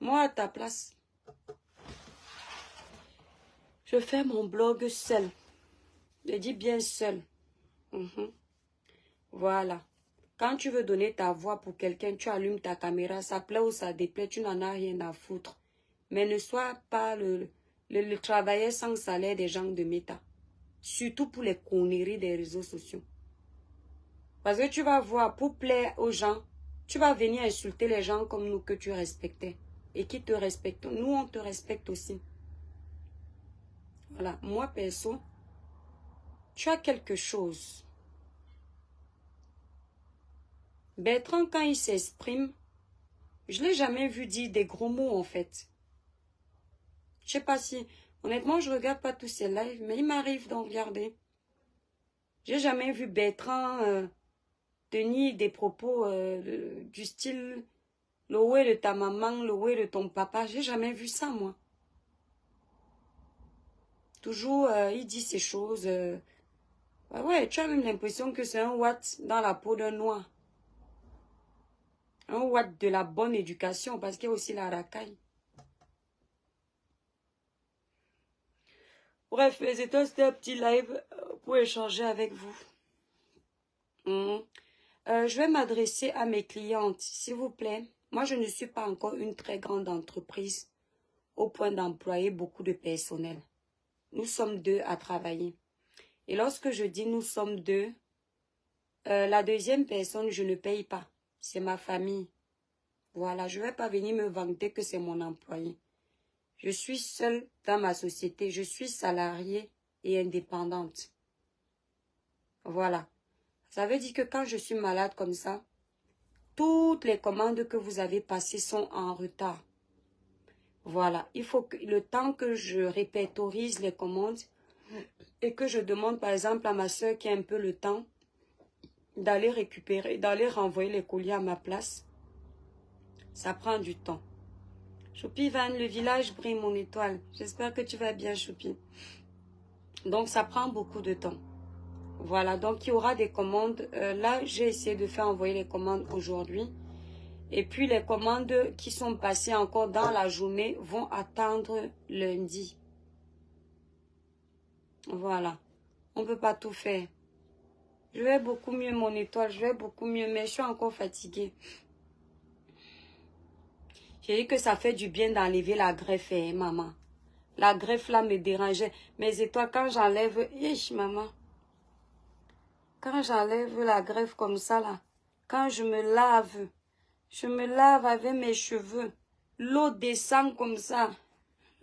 Speaker 1: Moi, à ta place, je fais mon blog seul. Je dis bien seul. Voilà. Quand tu veux donner ta voix pour quelqu'un, tu allumes ta caméra, ça plaît ou ça déplaît, tu n'en as rien à foutre. Mais ne sois pas le travailleur sans salaire des gens de Meta. Surtout pour les conneries des réseaux sociaux. Parce que tu vas voir, pour plaire aux gens, tu vas venir insulter les gens comme nous que tu respectais. Et qui te respectent. Nous, on te respecte aussi. Voilà. Moi, perso, tu as quelque chose. Bertrand, quand il s'exprime, je ne l'ai jamais vu dire des gros mots, en fait. Je sais pas si... Honnêtement, je regarde pas tous ces lives, mais il m'arrive d'en regarder. J'ai jamais vu Bertrand tenir des propos du style le ouais de ta maman, le ouais de ton papa. J'ai jamais vu ça, moi. Toujours, il dit ces choses. Ouais, tu as même l'impression que c'est un watt dans la peau d'un noir. Un watt de la bonne éducation, parce qu'il y a aussi la racaille. Bref, c'était un petit live pour échanger avec vous. Je vais m'adresser à mes clientes, s'il vous plaît. Moi, je ne suis pas encore une très grande entreprise au point d'employer beaucoup de personnel. Nous sommes 2 à travailler. Et lorsque je dis nous sommes 2, la deuxième personne, je ne paye pas. C'est ma famille. Voilà, je ne vais pas venir me vanter que c'est mon employé. Je suis seule dans ma société. Je suis salariée et indépendante. Voilà. Ça veut dire que quand je suis malade comme ça, toutes les commandes que vous avez passées sont en retard. Voilà. Il faut que le temps que je répertorise les commandes et que je demande par exemple à ma soeur qui a un peu le temps d'aller récupérer, d'aller renvoyer les colis à ma place, ça prend du temps. Choupi Van, le village brille mon étoile. J'espère que tu vas bien, Choupi. Donc, ça prend beaucoup de temps. Voilà, donc il y aura des commandes. Là, j'ai essayé de faire envoyer les commandes aujourd'hui. Et puis, les commandes qui sont passées encore dans la journée vont attendre lundi. Voilà. On ne peut pas tout faire. Je vais beaucoup mieux, mon étoile. Je vais beaucoup mieux, mais je suis encore fatiguée. J'ai dit que ça fait du bien d'enlever la greffe, hein, maman. La greffe, là, me dérangeait. Mes étoiles, quand j'enlève... maman. Quand j'enlève la greffe comme ça, là, quand je me lave avec mes cheveux, l'eau descend comme ça.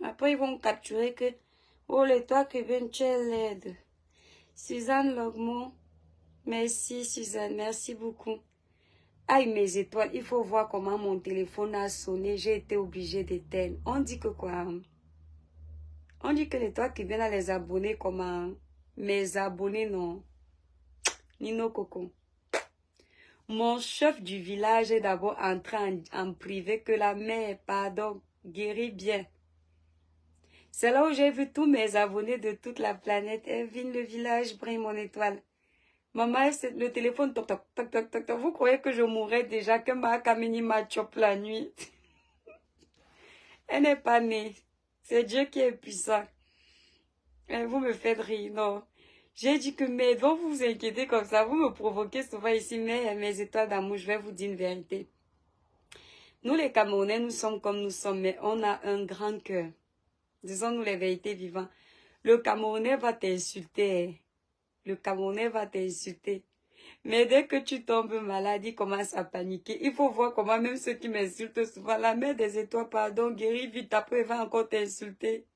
Speaker 1: Après, ils vont capturer que, oh, les toi que viens, tu es laide. Suzanne Logmo, merci Suzanne, merci beaucoup. Aïe, mes étoiles, il faut voir comment mon téléphone a sonné, j'ai été obligée d'éteindre. On dit que quoi? On dit que les toi qui viennent à les abonner, comment? Mes abonnés, non. Nino Coco. Mon chef du village est d'abord entré en privé que la mère, pardon, guérit bien. C'est là où j'ai vu tous mes abonnés de toute la planète. Evine, le village brille mon étoile. Maman, le téléphone, toc, toc, toc, toc, toc, toc. Vous croyez que je mourrais déjà, que ma Kamini m'a chopé la nuit? Elle n'est pas née. C'est Dieu qui est puissant. Et vous me faites rire, non. J'ai dit que, mais donc vous vous inquiétez comme ça, vous me provoquez souvent ici, mais mes étoiles d'amour, je vais vous dire une vérité. Nous, les Camerounais, nous sommes comme nous sommes, mais on a un grand cœur. Disons-nous les vérités vivantes. Le Camerounais va t'insulter. Le Camerounais va t'insulter. Mais dès que tu tombes malade, il commence à paniquer. Il faut voir comment même ceux qui m'insultent souvent, la mère des étoiles, pardon, guérit vite, après il va encore t'insulter.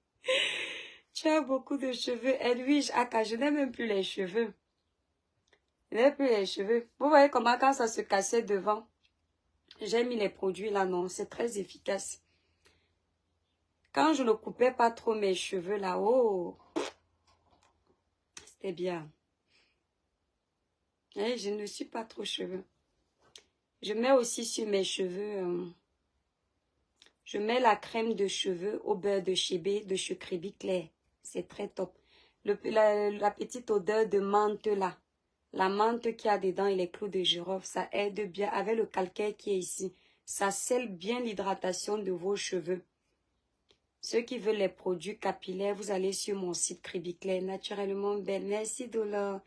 Speaker 1: Tu as beaucoup de cheveux. Edwige, Aka, je n'ai même plus les cheveux. Je n'ai plus les cheveux. Vous voyez comment quand ça se cassait devant, j'ai mis les produits là, non, c'est très efficace. Quand je ne coupais pas trop mes cheveux là, oh, c'était bien. Et je ne suis pas trop cheveux. Je mets aussi sur mes cheveux, je mets la crème de cheveux au beurre de chébé de Chukribi clair. C'est très top. La petite odeur de menthe là. La menthe qu'il y a dedans et les clous de girofle, ça aide bien avec le calcaire qui est ici. Ça scelle bien l'hydratation de vos cheveux. Ceux qui veulent les produits capillaires, vous allez sur mon site Cribiclair, naturellement belle. Merci Dolor.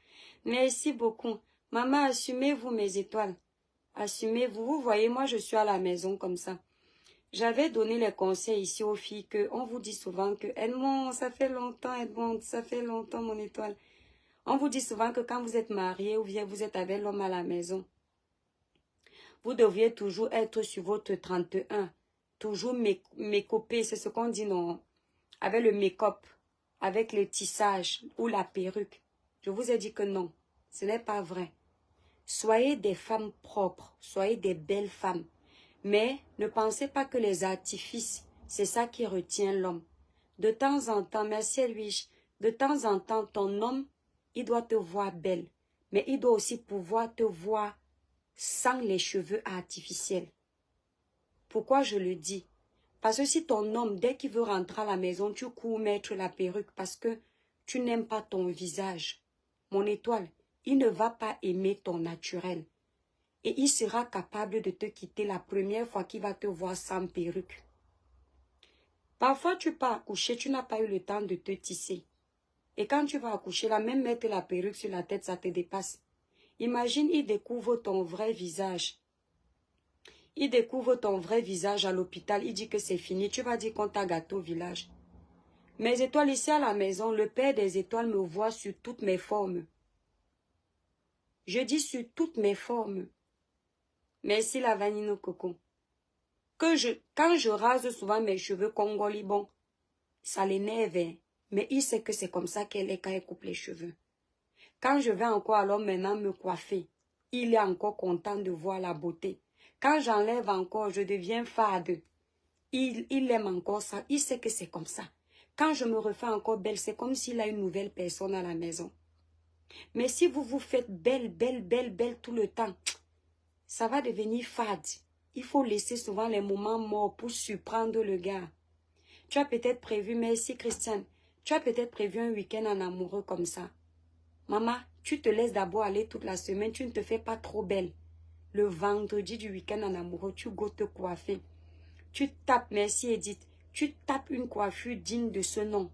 Speaker 1: Merci beaucoup. Maman, assumez-vous mes étoiles. Assumez-vous. Vous voyez, moi je suis à la maison comme ça. J'avais donné les conseils ici aux filles que on vous dit souvent que Edmond, ça fait longtemps Edmond, ça fait longtemps mon étoile. On vous dit souvent que quand vous êtes marié ou bien vous êtes avec l'homme à la maison, vous devriez toujours être sur votre 31. Toujours make-upé, c'est ce qu'on dit non. Avec le make-up, avec le tissage ou la perruque. Je vous ai dit que non, ce n'est pas vrai. Soyez des femmes propres, soyez des belles femmes. Mais ne pensez pas que les artifices, c'est ça qui retient l'homme. De temps en temps, merci Edwige, de temps en temps, ton homme, il doit te voir belle. Mais il doit aussi pouvoir te voir sans les cheveux artificiels. Pourquoi je le dis? Parce que si ton homme, dès qu'il veut rentrer à la maison, tu cours mettre la perruque parce que tu n'aimes pas ton visage. Mon étoile, il ne va pas aimer ton naturel. Et il sera capable de te quitter la première fois qu'il va te voir sans perruque. Parfois, tu pars accoucher, tu n'as pas eu le temps de te tisser. Et quand tu vas accoucher, là, même mettre la perruque sur la tête, ça te dépasse. Imagine, il découvre ton vrai visage. Il découvre ton vrai visage à l'hôpital. Il dit que c'est fini. Tu vas dire qu'on t'a gâté au village. Mes étoiles ici à la maison, le Père des étoiles me voit sur toutes mes formes. Je dis sur toutes mes formes. Merci la vanille coco. Quand je rase souvent mes cheveux congolais, bon, ça l'énerve, hein. Mais il sait que c'est comme ça qu'elle est quand elle coupe les cheveux. Quand je vais encore alors maintenant me coiffer, il est encore content de voir la beauté. Quand j'enlève encore, je deviens fade. Il aime encore ça. Il sait que c'est comme ça. Quand je me refais encore belle, c'est comme s'il a une nouvelle personne à la maison. Mais si vous vous faites belle, belle, belle, belle tout le temps, ça va devenir fade. Il faut laisser souvent les moments morts pour surprendre le gars. Tu as peut-être prévu, merci Christiane, tu as peut-être prévu un week-end en amoureux comme ça. Maman, tu te laisses d'abord aller toute la semaine, tu ne te fais pas trop belle. Le vendredi du week-end en amoureux, tu go te coiffer. Tu tapes, merci Edith, tu tapes une coiffure digne de ce nom.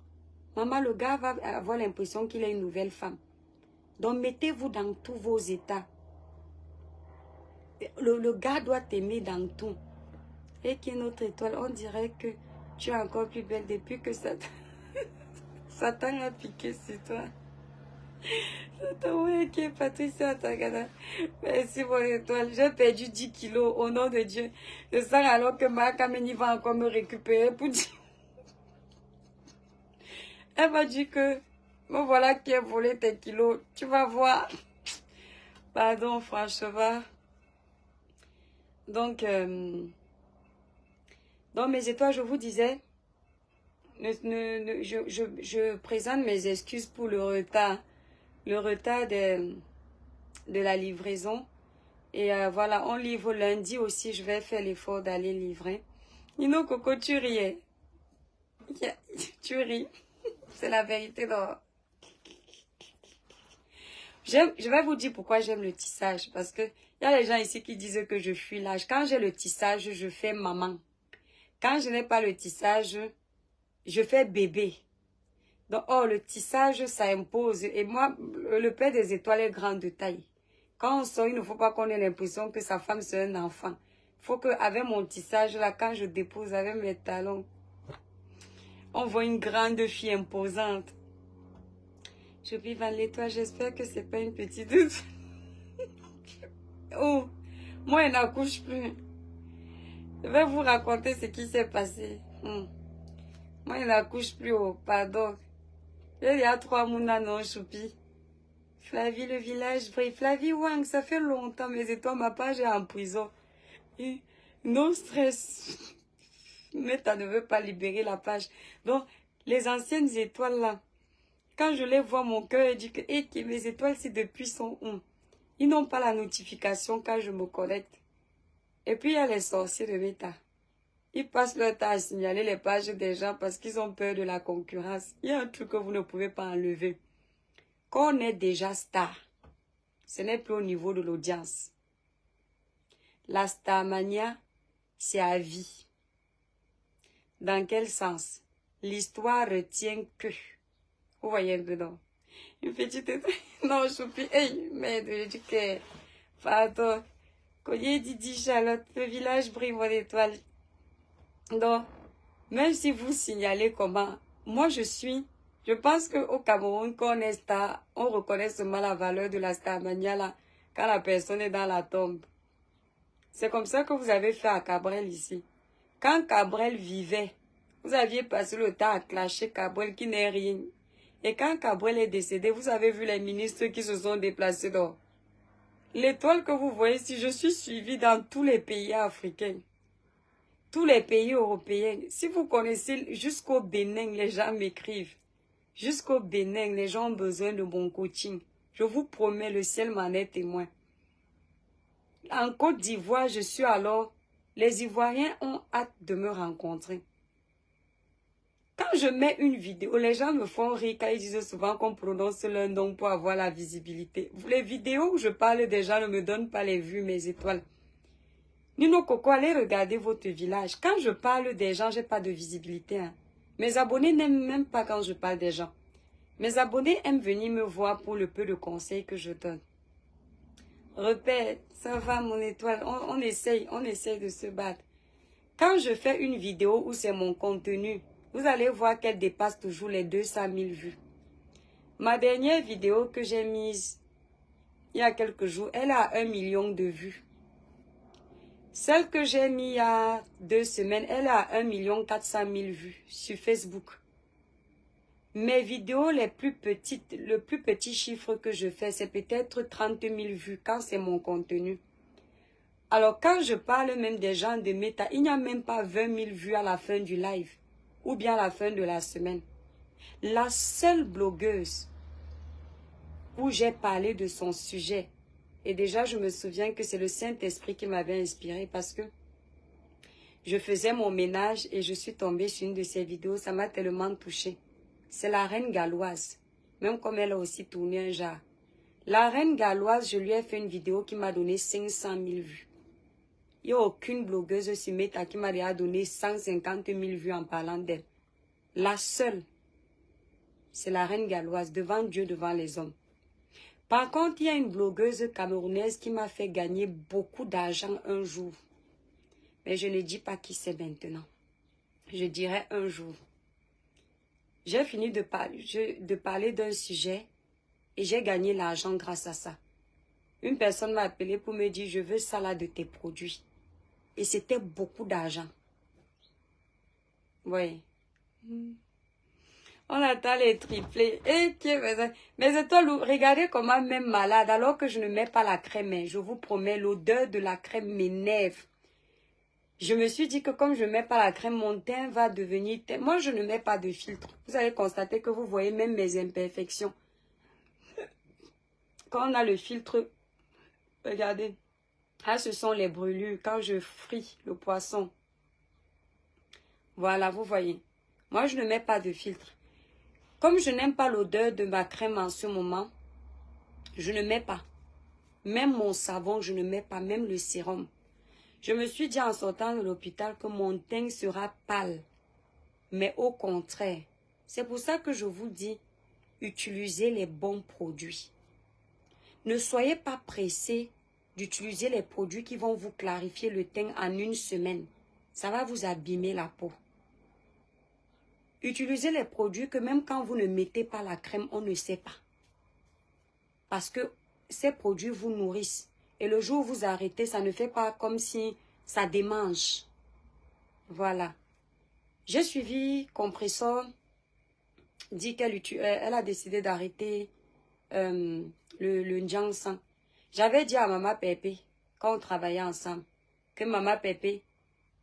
Speaker 1: Maman, le gars va avoir l'impression qu'il est une nouvelle femme. Donc, mettez-vous dans tous vos états. Le gars doit t'aimer dans tout. Et qui est notre étoile, on dirait que tu es encore plus belle depuis que Satan a piqué sur toi. Satan, ouais, qui est Patricia Tagada. Merci mon étoile. J'ai perdu 10 kilos au nom de Dieu. Je sens alors que ma Kameni va encore me récupérer pour dire. Elle m'a dit que me voilà qui a volé tes kilos. Tu vas voir. Pardon, franchement. Donc, dans mes étoiles, je vous disais, je présente mes excuses pour le retard de la livraison. Et voilà, on livre lundi aussi, je vais faire l'effort d'aller livrer. Nino Coco, tu riais. Tu ris. C'est la vérité. Je vais vous dire pourquoi j'aime le tissage. Parce que il y a les gens ici qui disent que je fuis l'âge. Quand j'ai le tissage, je fais maman. Quand je n'ai pas le tissage, je fais bébé. Donc, oh, le tissage, ça impose. Et moi, le Père des étoiles est grand de taille. Quand on sort, il ne faut pas qu'on ait l'impression que sa femme, c'est un enfant. Il faut qu'avec mon tissage, là, quand je dépose avec mes talons, on voit une grande fille imposante. Je vis dans l'étoile, j'espère que c'est pas une petite... Oh, moi, elle n'accouche plus. Je vais vous raconter ce qui s'est passé. Moi, elle n'accouche plus, oh, pardon. Il y a 3 mois, non, choupi. Flavie, le village brille. Flavie Wang, ça fait longtemps, mais c'est toi, ma page est en prison. Et non stress. Mais tu ne veux pas libérer la page. Donc, les anciennes étoiles là, quand je les vois, mon cœur dit que mes étoiles, c'est depuis son ils n'ont pas la notification quand je me connecte. Et puis, il y a les sorciers de Meta. Ils passent leur temps à signaler les pages des gens parce qu'ils ont peur de la concurrence. Il y a un truc que vous ne pouvez pas enlever. Quand on est déjà star, ce n'est plus au niveau de l'audience. La starmania, c'est à vie. Dans quel sens? L'histoire retient que. Vous voyez dedans. Une petite... Non, choupi. Hey, mais je dis que... Pardon. Collier Didi Charlotte, le village brille mon étoile. Donc, même si vous signalez comment... Moi, je pense qu'au Cameroun, quand on est star, on reconnaît seulement la valeur de la starmania là, quand la personne est dans la tombe. C'est comme ça que vous avez fait à Cabrel ici. Quand Cabrel vivait, vous aviez passé le temps à clasher Cabrel qui n'est rien. Et quand Cabrel est décédé, vous avez vu les ministres qui se sont déplacés dans l'étoile que vous voyez ici. Je suis suivie dans tous les pays africains, tous les pays européens. Si vous connaissez jusqu'au Bénin, les gens m'écrivent. Jusqu'au Bénin, les gens ont besoin de mon coaching. Je vous promets, le ciel m'en est témoin. En Côte d'Ivoire, je suis alors... Les Ivoiriens ont hâte de me rencontrer. Quand je mets une vidéo, les gens me font rire quand ils disent souvent qu'on prononce leur nom pour avoir la visibilité. Les vidéos où je parle des gens ne me donnent pas les vues, mes étoiles. Nino Coco, allez regarder votre village. Quand je parle des gens, je n'ai pas de visibilité. Hein. Mes abonnés n'aiment même pas quand je parle des gens. Mes abonnés aiment venir me voir pour le peu de conseils que je donne. Répète, ça va mon étoile, on essaye de se battre. Quand je fais une vidéo où c'est mon contenu, vous allez voir qu'elle dépasse toujours les 200 000 vues. Ma dernière vidéo que j'ai mise il y a quelques jours, elle a 1 million de vues. Celle que j'ai mise il y a 2 semaines, elle a 1 400 000 vues sur Facebook. Mes vidéos les plus petites, le plus petit chiffre que je fais, c'est peut-être 30 000 vues quand c'est mon contenu. Alors quand je parle même des gens de Meta, il n'y a même pas 20 000 vues à la fin du live ou bien à la fin de la semaine. La seule blogueuse où j'ai parlé de son sujet, et déjà je me souviens que c'est le Saint-Esprit qui m'avait inspiré parce que je faisais mon ménage et je suis tombée sur une de ses vidéos, ça m'a tellement touchée. C'est la reine galloise, même comme elle a aussi tourné un genre. La reine galloise, je lui ai fait une vidéo qui m'a donné 500 000 vues. Il n'y a aucune blogueuse sur Meta qui m'a déjà donné 150 000 vues en parlant d'elle. La seule, c'est la reine galloise, devant Dieu, devant les hommes. Par contre, il y a une blogueuse camerounaise qui m'a fait gagner beaucoup d'argent un jour. Mais je ne dis pas qui c'est maintenant. Je dirai un jour. J'ai fini de parler d'un sujet et j'ai gagné l'argent grâce à ça. Une personne m'a appelé pour me dire, je veux ça là de tes produits. Et c'était beaucoup d'argent. Oui. On attend les triplés. Mais c'est toi, regardez comment même malade, alors que je ne mets pas la crème. Je vous promets, l'odeur de la crème m'énerve. Je me suis dit que comme je ne mets pas la crème, mon teint va devenir... Moi, je ne mets pas de filtre. Vous allez constater que vous voyez même mes imperfections. Quand on a le filtre, regardez. Ah, ce sont les brûlures. Quand je fris le poisson. Voilà, vous voyez. Moi, je ne mets pas de filtre. Comme je n'aime pas l'odeur de ma crème en ce moment, je ne mets pas. Même mon savon, je ne mets pas. Même le sérum. Je me suis dit en sortant de l'hôpital que mon teint sera pâle. Mais au contraire, c'est pour ça que je vous dis, utilisez les bons produits. Ne soyez pas pressés d'utiliser les produits qui vont vous clarifier le teint en une semaine. Ça va vous abîmer la peau. Utilisez les produits que même quand vous ne mettez pas la crème, on ne sait pas. Parce que ces produits vous nourrissent. Et le jour où vous arrêtez, ça ne fait pas comme si ça démange. Voilà. J'ai suivi Compressor, dit qu'elle a décidé d'arrêter le Njianshan. J'avais dit à Maman Pépé, quand on travaillait ensemble, que Maman Pépé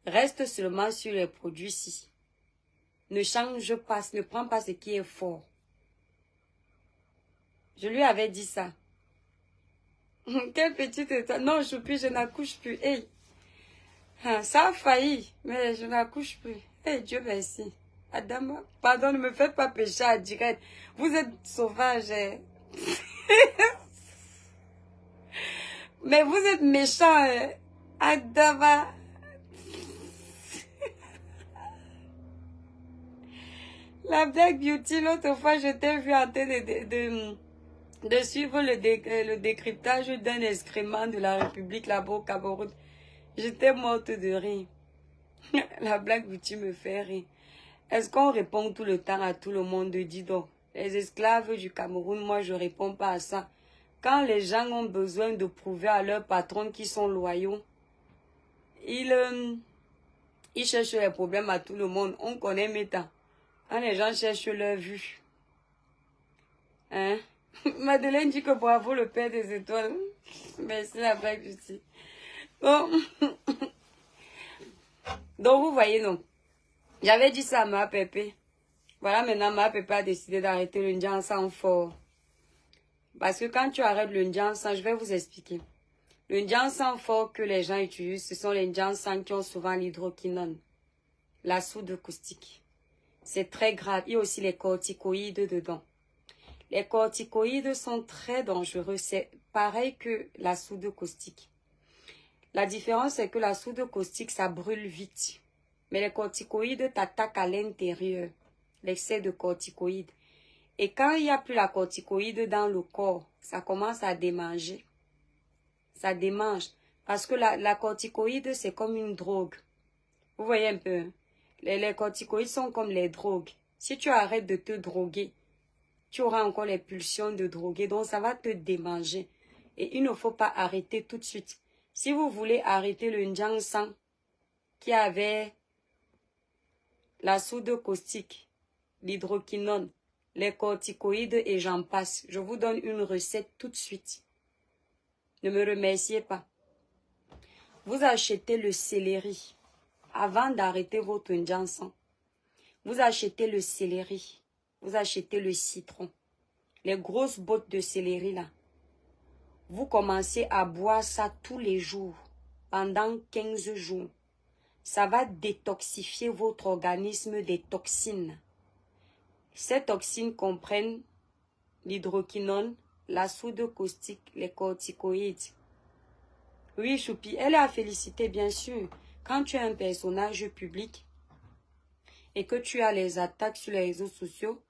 Speaker 1: reste seulement sur les produits-ci. Ne change pas, ne prends pas ce qui est fort. Je lui avais dit ça. Quelle petite étoile. Non, je n'accouche plus. Hey. Ça a failli, mais je n'accouche plus. Hey, Dieu merci. Adama, pardon, ne me faites pas pécher à direct. Vous êtes sauvage. Hein. Mais vous êtes méchant. Hein. Adama. La Black Beauty, l'autre fois, je t'ai vu en train de suivre le décryptage d'un excrément de la République là-bas au Cameroun. J'étais morte de rire. La Black Beauty me fait rire. Est-ce qu'on répond tout le temps à tout le monde? Dis donc, les esclaves du Cameroun, moi je réponds pas à ça. Quand les gens ont besoin de prouver à leurs patrons qu'ils sont loyaux, ils cherchent les problèmes à tout le monde. On connaît Meta. Quand les gens cherchent leur vue. Hein? Madeleine dit que bravo le père des étoiles. Merci la Black Beauty. Bon. Donc vous voyez donc. J'avais dit ça à ma Pépé. Voilà, maintenant ma Pépé a décidé d'arrêter le Njianshan fort. Parce que quand tu arrêtes le Njianshan, je vais vous expliquer. Le Njianshan fort que les gens utilisent, ce sont les Njianshan qui ont souvent l'hydroquinone. La soude caustique. C'est très grave. Il y a aussi les corticoïdes dedans. Les corticoïdes sont très dangereux. C'est pareil que la soude caustique. La différence, c'est que la soude caustique, ça brûle vite. Mais les corticoïdes t'attaquent à l'intérieur. L'excès de corticoïdes. Et quand il n'y a plus la corticoïde dans le corps, ça commence à démanger. Ça démange. Parce que la corticoïde, c'est comme une drogue. Vous voyez un peu? Les corticoïdes sont comme les drogues. Si tu arrêtes de te droguer, tu auras encore les pulsions de droguer. Donc, ça va te démanger. Et il ne faut pas arrêter tout de suite. Si vous voulez arrêter le Njang-Sang qui avait la soude caustique, l'hydroquinone, les corticoïdes et j'en passe, je vous donne une recette tout de suite. Ne me remerciez pas. Vous achetez le céleri avant d'arrêter votre Njang-Sang. Vous achetez le céleri. Vous achetez le citron. Les grosses bottes de céleri là. Vous commencez à boire ça tous les jours. Pendant 15 jours. Ça va détoxifier votre organisme des toxines. Ces toxines comprennent l'hydroquinone, la soude caustique, les corticoïdes. Oui, Choupi, elle est à féliciter, bien sûr. Quand tu es un personnage public et que tu as les attaques sur les réseaux sociaux,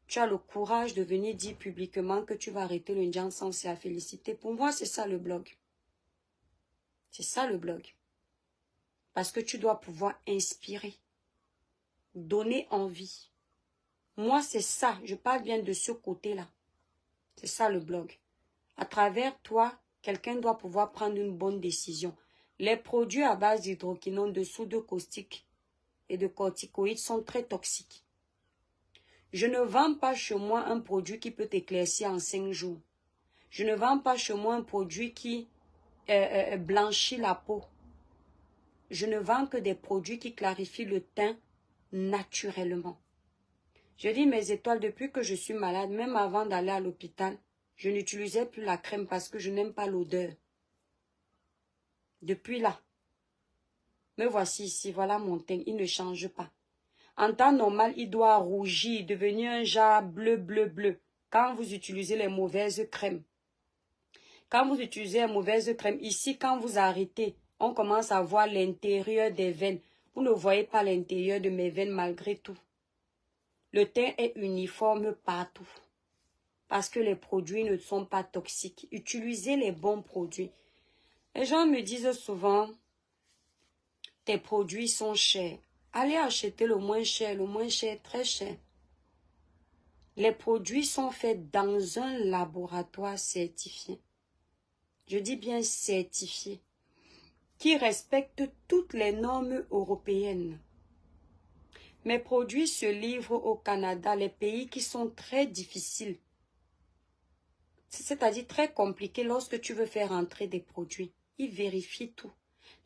Speaker 1: tu as le courage de venir dire publiquement que tu vas arrêter le Njang-Sang, c'est à féliciter. Pour moi, c'est ça le blog. C'est ça le blog. Parce que tu dois pouvoir inspirer, donner envie. Moi, c'est ça. Je parle bien de ce côté-là. C'est ça le blog. À travers toi, quelqu'un doit pouvoir prendre une bonne décision. Les produits à base d'hydroquinone, de soude caustique et de corticoïdes sont très toxiques. Je ne vends pas chez moi un produit qui peut t'éclaircir en 5 jours. Je ne vends pas chez moi un produit qui blanchit la peau. Je ne vends que des produits qui clarifient le teint naturellement. Je dis mes étoiles, depuis que je suis malade, même avant d'aller à l'hôpital, je n'utilisais plus la crème parce que je n'aime pas l'odeur. Depuis là, me voici ici, voilà mon teint, il ne change pas. En temps normal, il doit rougir, devenir un genre bleu, bleu, bleu, quand vous utilisez les mauvaises crèmes. Quand vous utilisez les mauvaises crèmes, ici, quand vous arrêtez, on commence à voir l'intérieur des veines. Vous ne voyez pas l'intérieur de mes veines malgré tout. Le teint est uniforme partout. Parce que les produits ne sont pas toxiques. Utilisez les bons produits. Les gens me disent souvent, tes produits sont chers. Allez acheter le moins cher très cher. Les produits sont faits dans un laboratoire certifié. Je dis bien certifié. Qui respecte toutes les normes européennes. Mes produits se livrent au Canada, les pays qui sont très difficiles. C'est-à-dire très compliqués lorsque tu veux faire entrer des produits. Ils vérifient tout.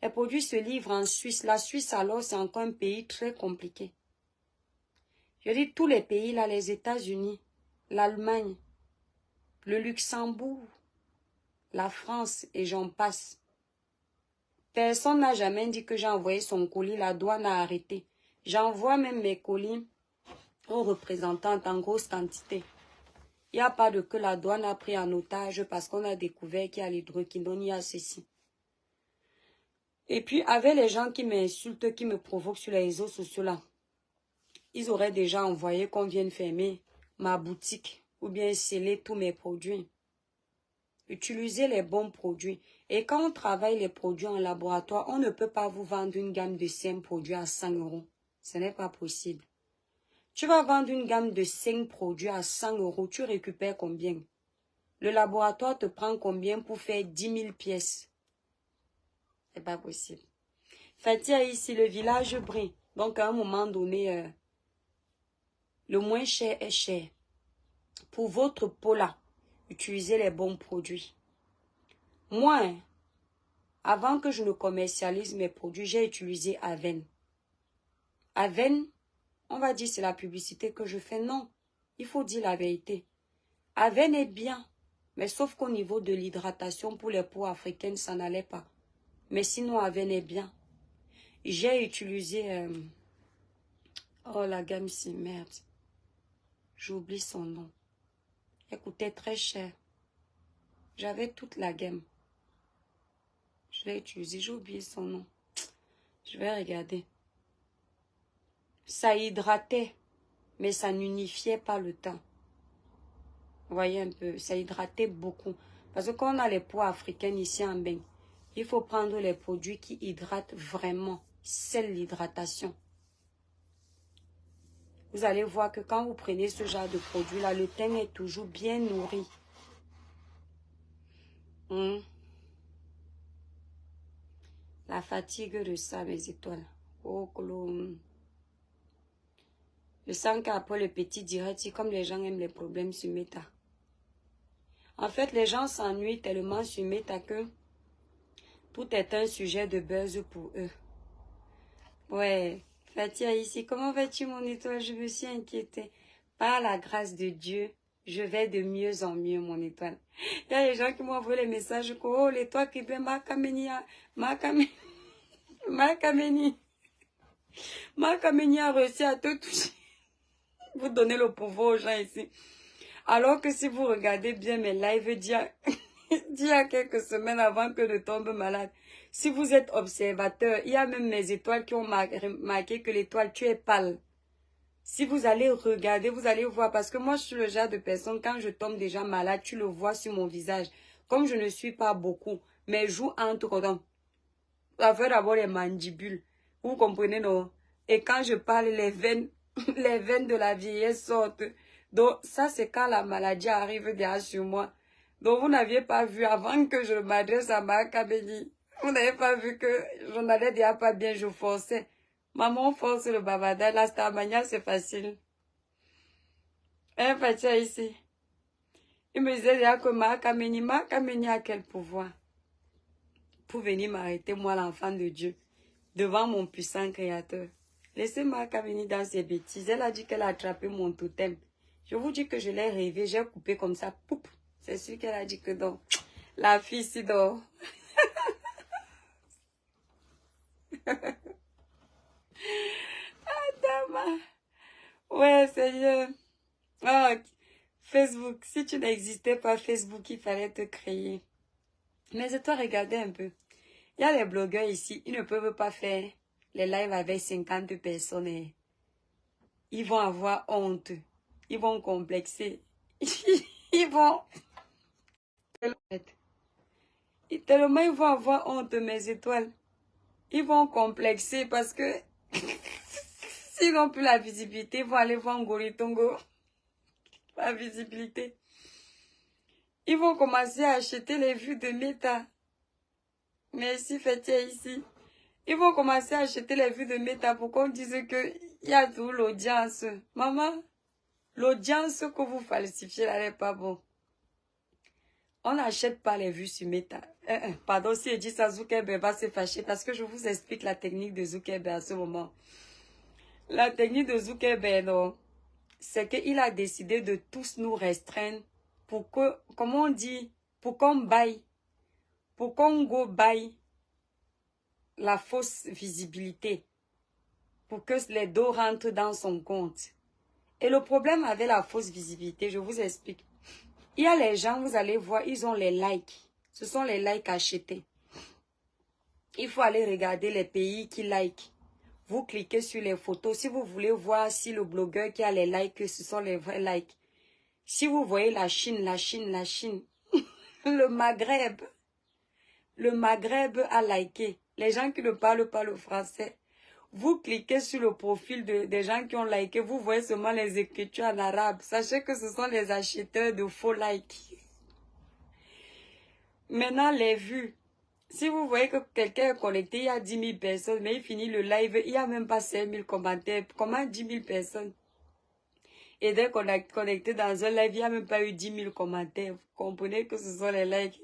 Speaker 1: Les produits se livrent en Suisse. La Suisse, alors, c'est encore un pays très compliqué. Je dis tous les pays, là, les États-Unis, l'Allemagne, le Luxembourg, la France, et j'en passe. Personne n'a jamais dit que j'ai envoyé son colis, la douane a arrêté. J'envoie même mes colis aux représentants en grosse quantité. Il n'y a pas de que la douane a pris en otage parce qu'on a découvert qu'il y a l'hydroquinone, il y a ceci. Et puis, avec les gens qui m'insultent, qui me provoquent sur les réseaux sociaux là, ils auraient déjà envoyé qu'on vienne fermer ma boutique ou bien sceller tous mes produits. Utilisez les bons produits. Et quand on travaille les produits en laboratoire, on ne peut pas vous vendre une gamme de 5 produits à 100 €. Ce n'est pas possible. Tu vas vendre une gamme de 5 produits à 100 €, tu récupères combien? Le laboratoire te prend combien pour faire 10 000 pièces? C'est pas possible. Fatia ici, le village brille. Donc à un moment donné, le moins cher est cher. Pour votre peau là, utilisez les bons produits. Moi, avant que je ne commercialise mes produits, j'ai utilisé Aven. Aven, on va dire c'est la publicité que je fais. Non, il faut dire la vérité. Aven est bien, mais sauf qu'au niveau de l'hydratation pour les peaux africaines, ça n'allait pas. Mais sinon, Aven est bien. J'ai utilisé... oh, la gamme, c'est merde. J'oublie son nom. Elle coûtait très cher. J'avais toute la gamme. Je l'ai utilisé, j'ai oublié son nom. Je vais regarder. Ça hydratait, mais ça n'unifiait pas le teint. Vous voyez un peu, ça hydratait beaucoup. Parce que quand on a les peaux africaines ici en bain, il faut prendre les produits qui hydratent vraiment. C'est l'hydratation. Vous allez voir que quand vous prenez ce genre de produit-là, le teint est toujours bien nourri. La fatigue de ça, mes étoiles. Oh, je sens qu'après le petit direct, comme les gens aiment les problèmes sur Meta. En fait, les gens s'ennuient tellement sur Meta que tout est un sujet de buzz pour eux. Ouais, Fatia ici, comment vas-tu mon étoile? Je me suis inquiétée. Par la grâce de Dieu, je vais de mieux en mieux mon étoile. Il y a des gens qui m'ont envoyé les messages que, oh, l'étoile qui vient, Makameni a réussi à te toucher. Vous donnez le pouvoir aux gens ici. Alors que si vous regardez bien mes lives d'il y a quelques semaines avant que je tombe malade, si vous êtes observateur, il y a même mes étoiles qui ont marqué que l'étoile, tu es pâle. Si vous allez regarder, vous allez voir, parce que moi, je suis le genre de personne, quand je tombe déjà malade, tu le vois sur mon visage. Comme je ne suis pas beaucoup, mes joues entrent dedans. Ça fait d'abord les mandibules. Vous comprenez, non? Et quand je parle, les veines de la vieillesse sortent. Donc, ça, c'est quand la maladie arrive derrière sur moi. Donc, vous n'aviez pas vu, avant que je m'adresse à ma Kabeli, vous n'avez pas vu que je n'allais déjà pas bien, je forçais. Maman force le babada, la starmania, c'est facile. Hein, Fatia ici. Il me disait déjà que ma Kameni a quel pouvoir pour venir m'arrêter, moi, l'enfant de Dieu, devant mon puissant créateur. Laissez-moi Kameni dans ses bêtises. Elle a dit qu'elle a attrapé mon totem. Je vous dis que je l'ai rêvé, j'ai coupé comme ça, poup. C'est sûr qu'elle a dit que non. La fille ici dort. Adama. Ouais, Seigneur. Oh, Facebook. Si tu n'existais pas, Facebook, il fallait te créer. Mais toi, regardez un peu. Il y a les blogueurs ici, ils ne peuvent pas faire les lives avec 50 personnes. Et ils vont avoir honte. Ils vont complexer. Ils vont... Tellement ils vont avoir honte, mes étoiles. Ils vont complexer parce que s'ils n'ont plus la visibilité, ils vont aller voir Ngoritongo. La visibilité. Ils vont commencer à acheter les vues de Meta. Merci, Fatia ici. Ils vont commencer à acheter les vues de Meta pour qu'on dise qu'il y a tout l'audience. Maman, l'audience que vous falsifiez là n'est pas bon. On n'achète pas les vues sur Meta. Pardon, si je dis ça, Zuckerberg va se fâcher parce que je vous explique la technique de Zuckerberg à ce moment. La technique de Zuckerberg, c'est qu'il a décidé de tous nous restreindre pour que, comment on dit, pour qu'on baille, pour qu'on go baille la fausse visibilité, pour que les dos rentrent dans son compte. Et le problème avec la fausse visibilité, je vous explique. Il y a les gens, vous allez voir, ils ont les likes. Ce sont les likes achetés. Il faut aller regarder les pays qui like. Vous cliquez sur les photos. Si vous voulez voir si le blogueur qui a les likes, ce sont les vrais likes. Si vous voyez la Chine, le Maghreb a liké. Les gens qui ne parlent pas le français. Vous cliquez sur le profil des gens qui ont liké, vous voyez seulement les écritures en arabe. Sachez que ce sont les acheteurs de faux likes. Maintenant, les vues. Si vous voyez que quelqu'un est connecté, il y a 10 000 personnes, mais il finit le live, il n'y a même pas 5 000 commentaires. Comment 10 000 personnes? Et dès qu'on est connecté dans un live, il n'y a même pas eu 10 000 commentaires. Vous comprenez que ce sont les likes.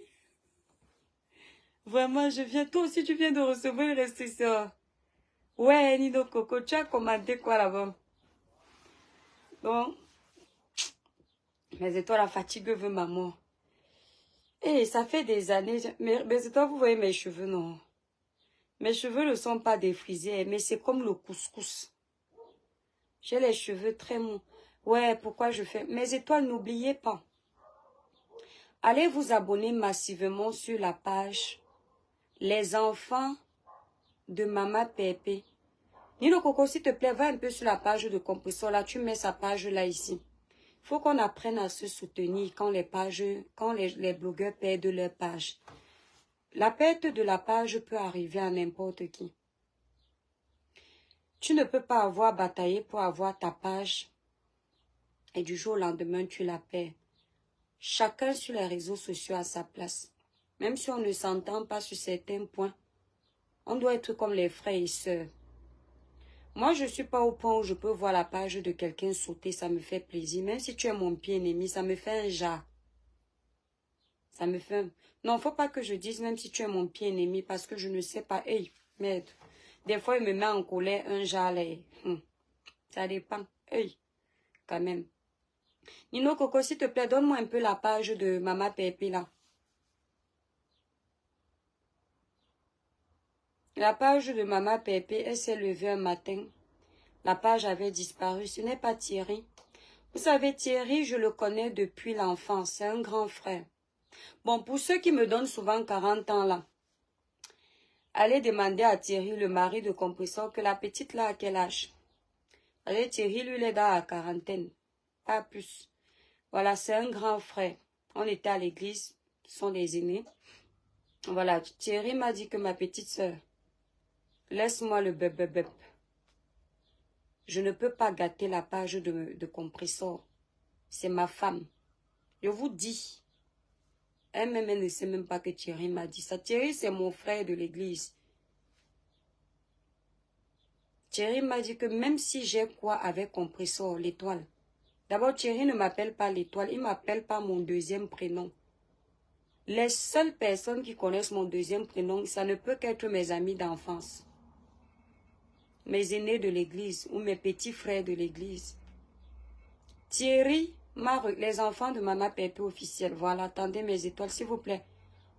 Speaker 1: Vraiment, toi aussi, tu viens de recevoir une restriction. Ouais, Nino Coco, tu as commenté quoi là-bas? Donc, mais toi, la fatigue veut ma mort. Et ça fait des années, mais toi, vous voyez mes cheveux, non? Mes cheveux ne sont pas défrisés, mais c'est comme le couscous. J'ai les cheveux très mous. Ouais, pourquoi je fais? Mes étoiles, n'oubliez pas. Allez vous abonner massivement sur la page Les enfants de Mama Pépé. Nino Coco, s'il te plaît, va un peu sur la page de Compressor. Là, tu mets sa page là, ici. faut qu'on apprenne à se soutenir quand les blogueurs perdent leur page. La perte de la page peut arriver à n'importe qui. Tu ne peux pas avoir bataillé pour avoir ta page et du jour au lendemain, tu la perds. Chacun sur les réseaux sociaux a sa place. Même si on ne s'entend pas sur certains points, on doit être comme les frères et sœurs. Moi, je ne suis pas au point où je peux voir la page de quelqu'un sauter, ça me fait plaisir. Même si tu es mon pied ennemi, ça me fait un jas. Ça me fait... Non, il ne faut pas que je dise même si tu es mon pied ennemi parce que je ne sais pas. Hey, merde. Des fois, il me met en colère un jas là. Ça dépend. Hey, quand même. Nino Coco, s'il te plaît, donne-moi un peu la page de Maman Pépé là. La page de Maman Pépé, elle s'est levée un matin. La page avait disparu. Ce n'est pas Thierry. Vous savez, Thierry, je le connais depuis l'enfance. C'est un grand frère. Bon, pour ceux qui me donnent souvent 40 ans là, allez demander à Thierry, le mari de Compressor, que la petite là, à quel âge? Allez, Thierry, lui, il est dans la quarantaine. Pas plus. Voilà, c'est un grand frère. On était à l'église. Ce sont les aînés. Voilà, Thierry m'a dit que ma petite soeur, laisse-moi le bep. Je ne peux pas gâter la page de Compressor. C'est ma femme. Je vous dis. Elle-même ne sait même pas que Thierry m'a dit ça. Thierry, c'est mon frère de l'église. Thierry m'a dit que même si j'ai quoi avec Compressor, l'étoile. D'abord, Thierry ne m'appelle pas l'étoile. Il m'appelle pas mon deuxième prénom. Les seules personnes qui connaissent mon deuxième prénom, ça ne peut qu'être mes amis d'enfance. Mes aînés de l'église ou mes petits frères de l'église. Thierry, les enfants de Maman Pépé officielle. Voilà, attendez mes étoiles, s'il vous plaît.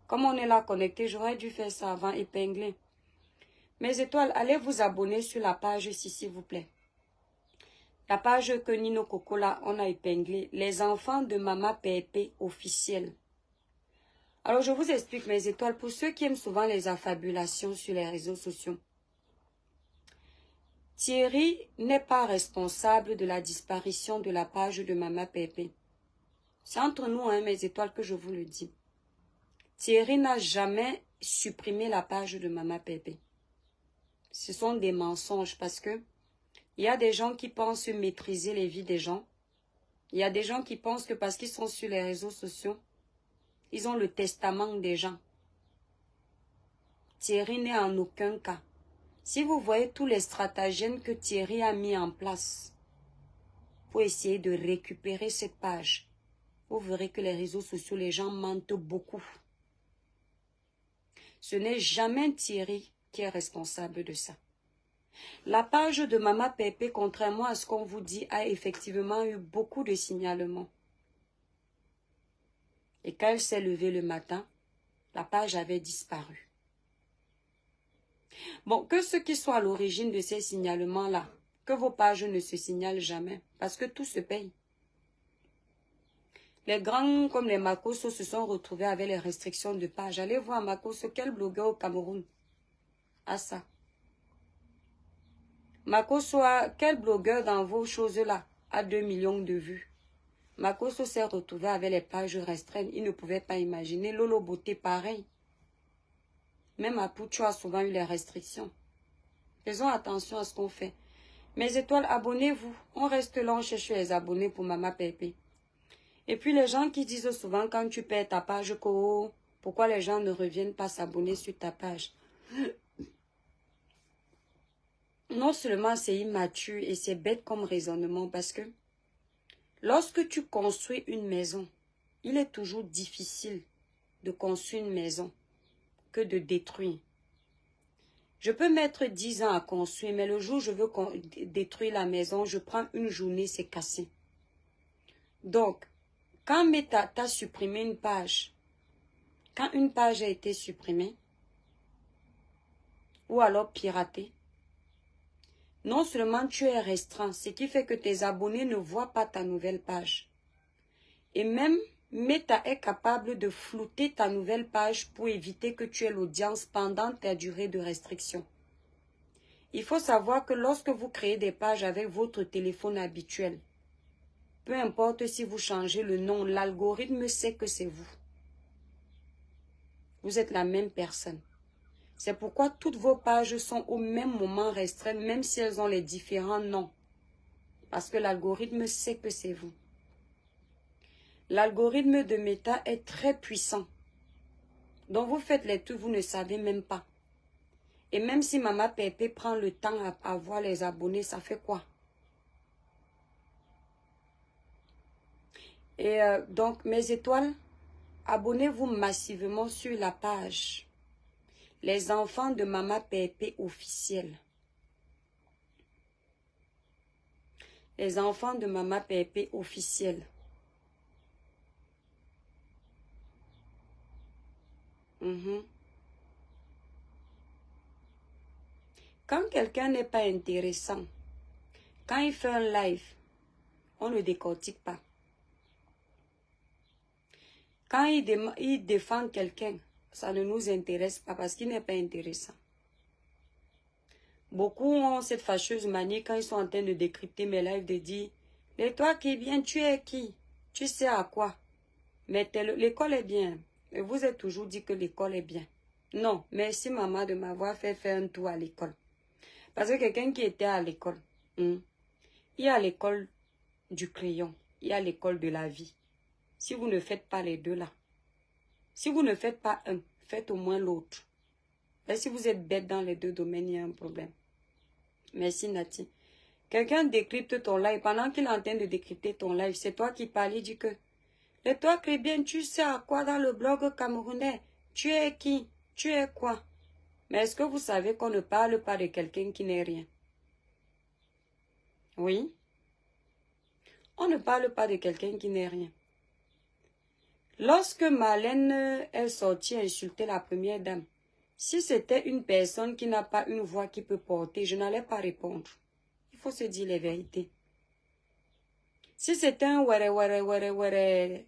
Speaker 1: Comme on est là connecté, j'aurais dû faire ça avant, épingler. Mes étoiles, allez vous abonner sur la page ici, s'il vous plaît. La page que Nino Coco là, on a épinglé. Les enfants de Maman Pépé officielle. Alors, je vous explique mes étoiles pour ceux qui aiment souvent les affabulations sur les réseaux sociaux. Thierry n'est pas responsable de la disparition de la page de Maman Pépé. C'est entre nous, hein, mes étoiles, que je vous le dis. Thierry n'a jamais supprimé la page de Maman Pépé. Ce sont des mensonges parce que il y a des gens qui pensent maîtriser les vies des gens. Il y a des gens qui pensent que parce qu'ils sont sur les réseaux sociaux, ils ont le testament des gens. Thierry n'est en aucun cas. Si vous voyez tous les stratagèmes que Thierry a mis en place pour essayer de récupérer cette page, vous verrez que les réseaux sociaux, les gens mentent beaucoup. Ce n'est jamais Thierry qui est responsable de ça. La page de Maman Pépé, contrairement à ce qu'on vous dit, a effectivement eu beaucoup de signalements. Et quand elle s'est levée le matin, la page avait disparu. Bon, que ceux qui sont à l'origine de ces signalements-là, que vos pages ne se signalent jamais, parce que tout se paye. Les grands comme les Makosso se sont retrouvés avec les restrictions de page. Allez voir Makosso, quel blogueur au Cameroun a ça? Makosso, quel blogueur dans vos choses-là a 2 millions de vues? Makosso s'est retrouvé avec les pages restreintes. Il ne pouvait pas imaginer. Lolo Beauté, pareil. Même Apucho a souvent eu les restrictions. Faisons attention à ce qu'on fait. Mes étoiles, abonnez-vous. On reste là, on cherche les abonnés pour Maman Pépé. Et puis les gens qui disent souvent quand tu perds ta page, pourquoi les gens ne reviennent pas s'abonner sur ta page? Non seulement c'est immature et c'est bête comme raisonnement parce que lorsque tu construis une maison, il est toujours difficile de construire une maison que de détruire. Je peux mettre 10 ans à construire, mais le jour où je veux détruire la maison, je prends une journée, c'est cassé. Donc, quand Meta t'a supprimé une page, quand une page a été supprimée, ou alors piratée, non seulement tu es restreint, ce qui fait que tes abonnés ne voient pas ta nouvelle page. Et même Meta est capable de flouter ta nouvelle page pour éviter que tu aies l'audience pendant ta durée de restriction. Il faut savoir que lorsque vous créez des pages avec votre téléphone habituel, Peu importe si vous changez le nom, l'algorithme sait que c'est vous. Vous êtes la même personne. C'est pourquoi toutes vos pages sont au même moment restreintes, même si elles ont les différents noms. Parce que l'algorithme sait que c'est vous. L'algorithme de Meta est très puissant. Donc vous faites les trucs, vous ne savez même pas. Et même si Maman Pépé prend le temps à voir les abonnés, ça fait quoi? Et donc, mes étoiles, abonnez-vous massivement sur la page Les enfants de Maman Pépé officiel. Les enfants de Maman Pépé officiel. Quand quelqu'un n'est pas intéressant, quand il fait un live, on ne décortique pas. Quand il défend quelqu'un, ça ne nous intéresse pas parce qu'il n'est pas intéressant. Beaucoup ont cette fâcheuse manie quand ils sont en train de décrypter mes lives de dire « Mais toi qui es bien, tu es qui? Tu sais à quoi? Mais l'école est bien. » Et vous avez toujours dit que l'école est bien. Non, merci maman de m'avoir fait faire un tour à l'école. Parce que quelqu'un qui était à l'école, il y a l'école du crayon, il y a l'école de la vie. Si vous ne faites pas les deux là, si vous ne faites pas un, faites au moins l'autre. Et si vous êtes bête dans les deux domaines, il y a un problème. Merci Nati. Quelqu'un décrypte ton live. Pendant qu'il est en train de décrypter ton live, c'est toi qui parles, il dit que et toi, bien, tu sais à quoi dans le blog camerounais? Tu es qui? Tu es quoi? Mais est-ce que vous savez qu'on ne parle pas de quelqu'un qui n'est rien? Oui. On ne parle pas de quelqu'un qui n'est rien. Lorsque Marlène est sortie insulter la première dame, si c'était une personne qui n'a pas une voix qui peut porter, je n'allais pas répondre. Il faut se dire les vérités. Si c'était un were,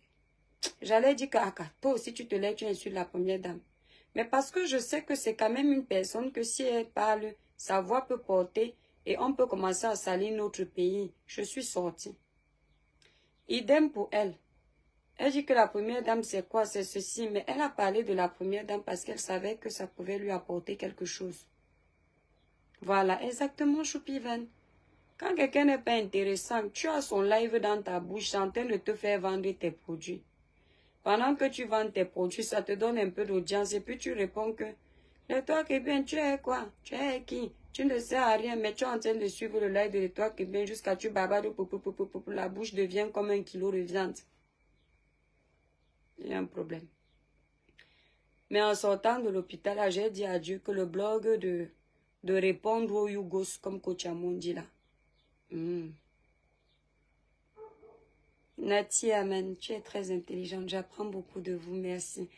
Speaker 1: j'allais dire que toi aussi tu te lèves, tu insultes la première dame. Mais parce que je sais que c'est quand même une personne que si elle parle, sa voix peut porter et on peut commencer à salir notre pays. Je suis sortie. Idem pour elle. Elle dit que la première dame c'est quoi? C'est ceci. Mais elle a parlé de la première dame parce qu'elle savait que ça pouvait lui apporter quelque chose. Voilà, exactement, Choupivan. Quand quelqu'un n'est pas intéressant, tu as son live dans ta bouche en train de te faire vendre tes produits. Pendant que tu vends tes produits, ça te donne un peu d'audience et puis tu réponds que le toi qui bien, tu es quoi? Tu es qui? Tu ne sais à rien, mais tu es en train de suivre le live de toi qui bien jusqu'à tu babades, la bouche devient comme 1 kilo de viande. Il y a un problème. Mais en sortant de l'hôpital, j'ai dit à Dieu que le blog de répondre aux Yougos comme Coach Amon dit là. Nati, amen, tu es très intelligente, j'apprends beaucoup de vous, merci.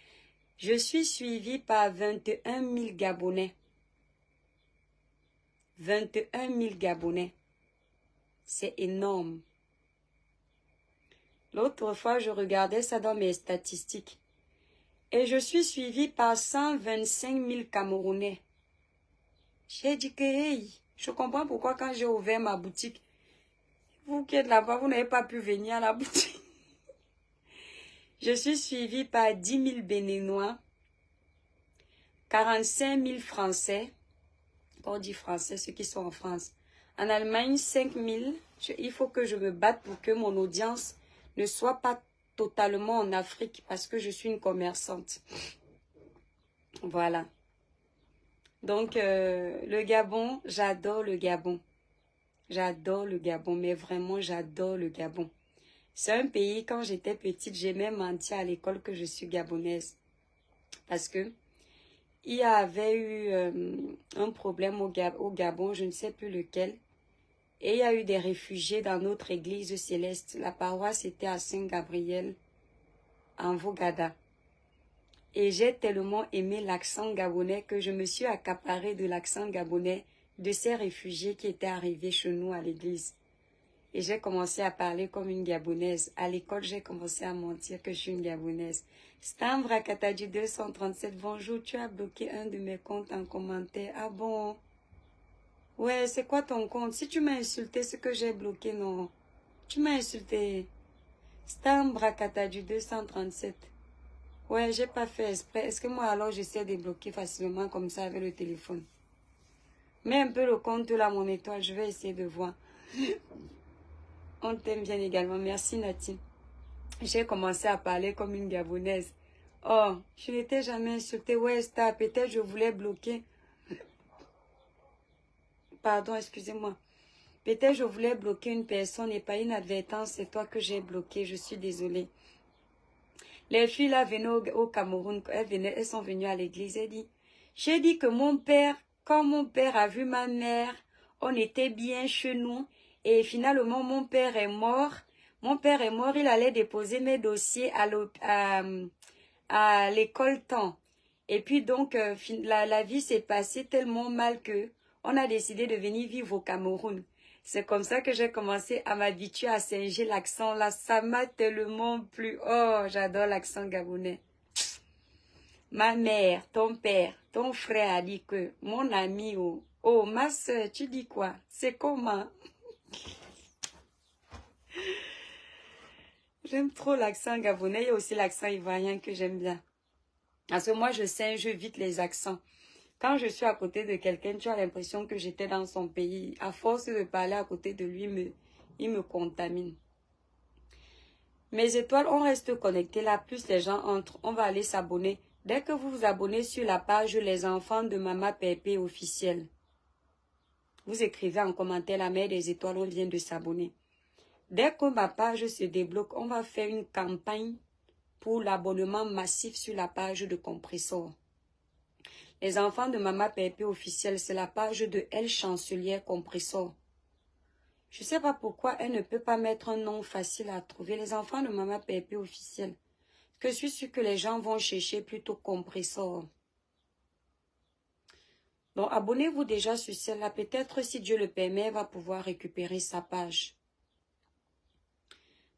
Speaker 1: Je suis suivie par 21 000 Gabonais. 21 000 Gabonais. C'est énorme. L'autre fois, je regardais ça dans mes statistiques. Et je suis suivie par 125 000 Camerounais. J'ai dit que, hey, je comprends pourquoi quand j'ai ouvert ma boutique, vous qui êtes là-bas, vous n'avez pas pu venir à la boutique. Je suis suivie par 10 000 Béninois, 45 000 Français, quand on dit Français, ceux qui sont en France. En Allemagne, 5 000. Il faut que je me batte pour que mon audience ne soit pas totalement en Afrique parce que je suis une commerçante. Voilà. Donc, le Gabon, j'adore le Gabon. J'adore le Gabon, mais vraiment, j'adore le Gabon. C'est un pays, quand j'étais petite, j'aimais mentir à l'école que je suis gabonaise. Parce que il y avait eu un problème au Gabon, je ne sais plus lequel. Et il y a eu des réfugiés dans notre église céleste. La paroisse était à Saint-Gabriel, en Vogada. Et j'ai tellement aimé l'accent gabonais que je me suis accaparée de l'accent gabonais de ces réfugiés qui étaient arrivés chez nous à l'église. Et j'ai commencé à parler comme une gabonaise. À l'école, j'ai commencé à mentir que je suis une gabonaise. Stambra Katadji 237, bonjour, tu as bloqué un de mes comptes en commentaire. Ah bon? Ouais, c'est quoi ton compte? Si tu m'as insulté, ce que j'ai bloqué, non. Tu m'as insulté. C'était un bracata du 237. Ouais, j'ai pas fait exprès. Est-ce que moi alors j'essaie de bloquer facilement comme ça avec le téléphone? Mets un peu le compte là, mon étoile. Je vais essayer de voir. On t'aime bien également. Merci Natine. J'ai commencé à parler comme une Gabonaise. Oh, je n'étais jamais insultée. Ouais, Star, peut-être je voulais bloquer. Pardon, excusez-moi. Peut-être je voulais bloquer une personne et pas inadvertance. C'est toi que j'ai bloqué. Je suis désolée. Les filles là venaient au Cameroun. Elles sont venues à l'église. J'ai dit que mon père, quand mon père a vu ma mère, on était bien chez nous. Et finalement, mon père est mort. Mon père est mort. Il allait déposer mes dossiers à l'école temps. Et puis donc, la vie s'est passée tellement mal que on a décidé de venir vivre au Cameroun. C'est comme ça que j'ai commencé à m'habituer à singer l'accent. Là, ça m'a tellement plu. Oh, j'adore l'accent gabonais. Ma mère, ton père, ton frère a dit que mon ami, oh ma soeur, tu dis quoi? C'est comment? J'aime trop l'accent gabonais. Il y a aussi l'accent ivoirien que j'aime bien. Parce que moi, je singe vite les accents. Quand je suis à côté de quelqu'un, tu as l'impression que j'étais dans son pays. À force de parler à côté de lui, il me contamine. Mes étoiles, on reste connectés là. Plus les gens entrent, on va aller s'abonner. Dès que vous vous abonnez sur la page Les Enfants de Mama Pépé officielle, vous écrivez en commentaire la mère des étoiles, on vient de s'abonner. Dès que ma page se débloque, on va faire une campagne pour l'abonnement massif sur la page de Compressor. Les Enfants de Mama Pépé officielle, c'est la page de Elle Chancelière Compressor. Je ne sais pas pourquoi elle ne peut pas mettre un nom facile à trouver. Les Enfants de Mama Pépé officielle. Que je suis sûre que les gens vont chercher plutôt Compressor. Donc, abonnez-vous déjà sur celle-là. Peut-être, si Dieu le permet, elle va pouvoir récupérer sa page.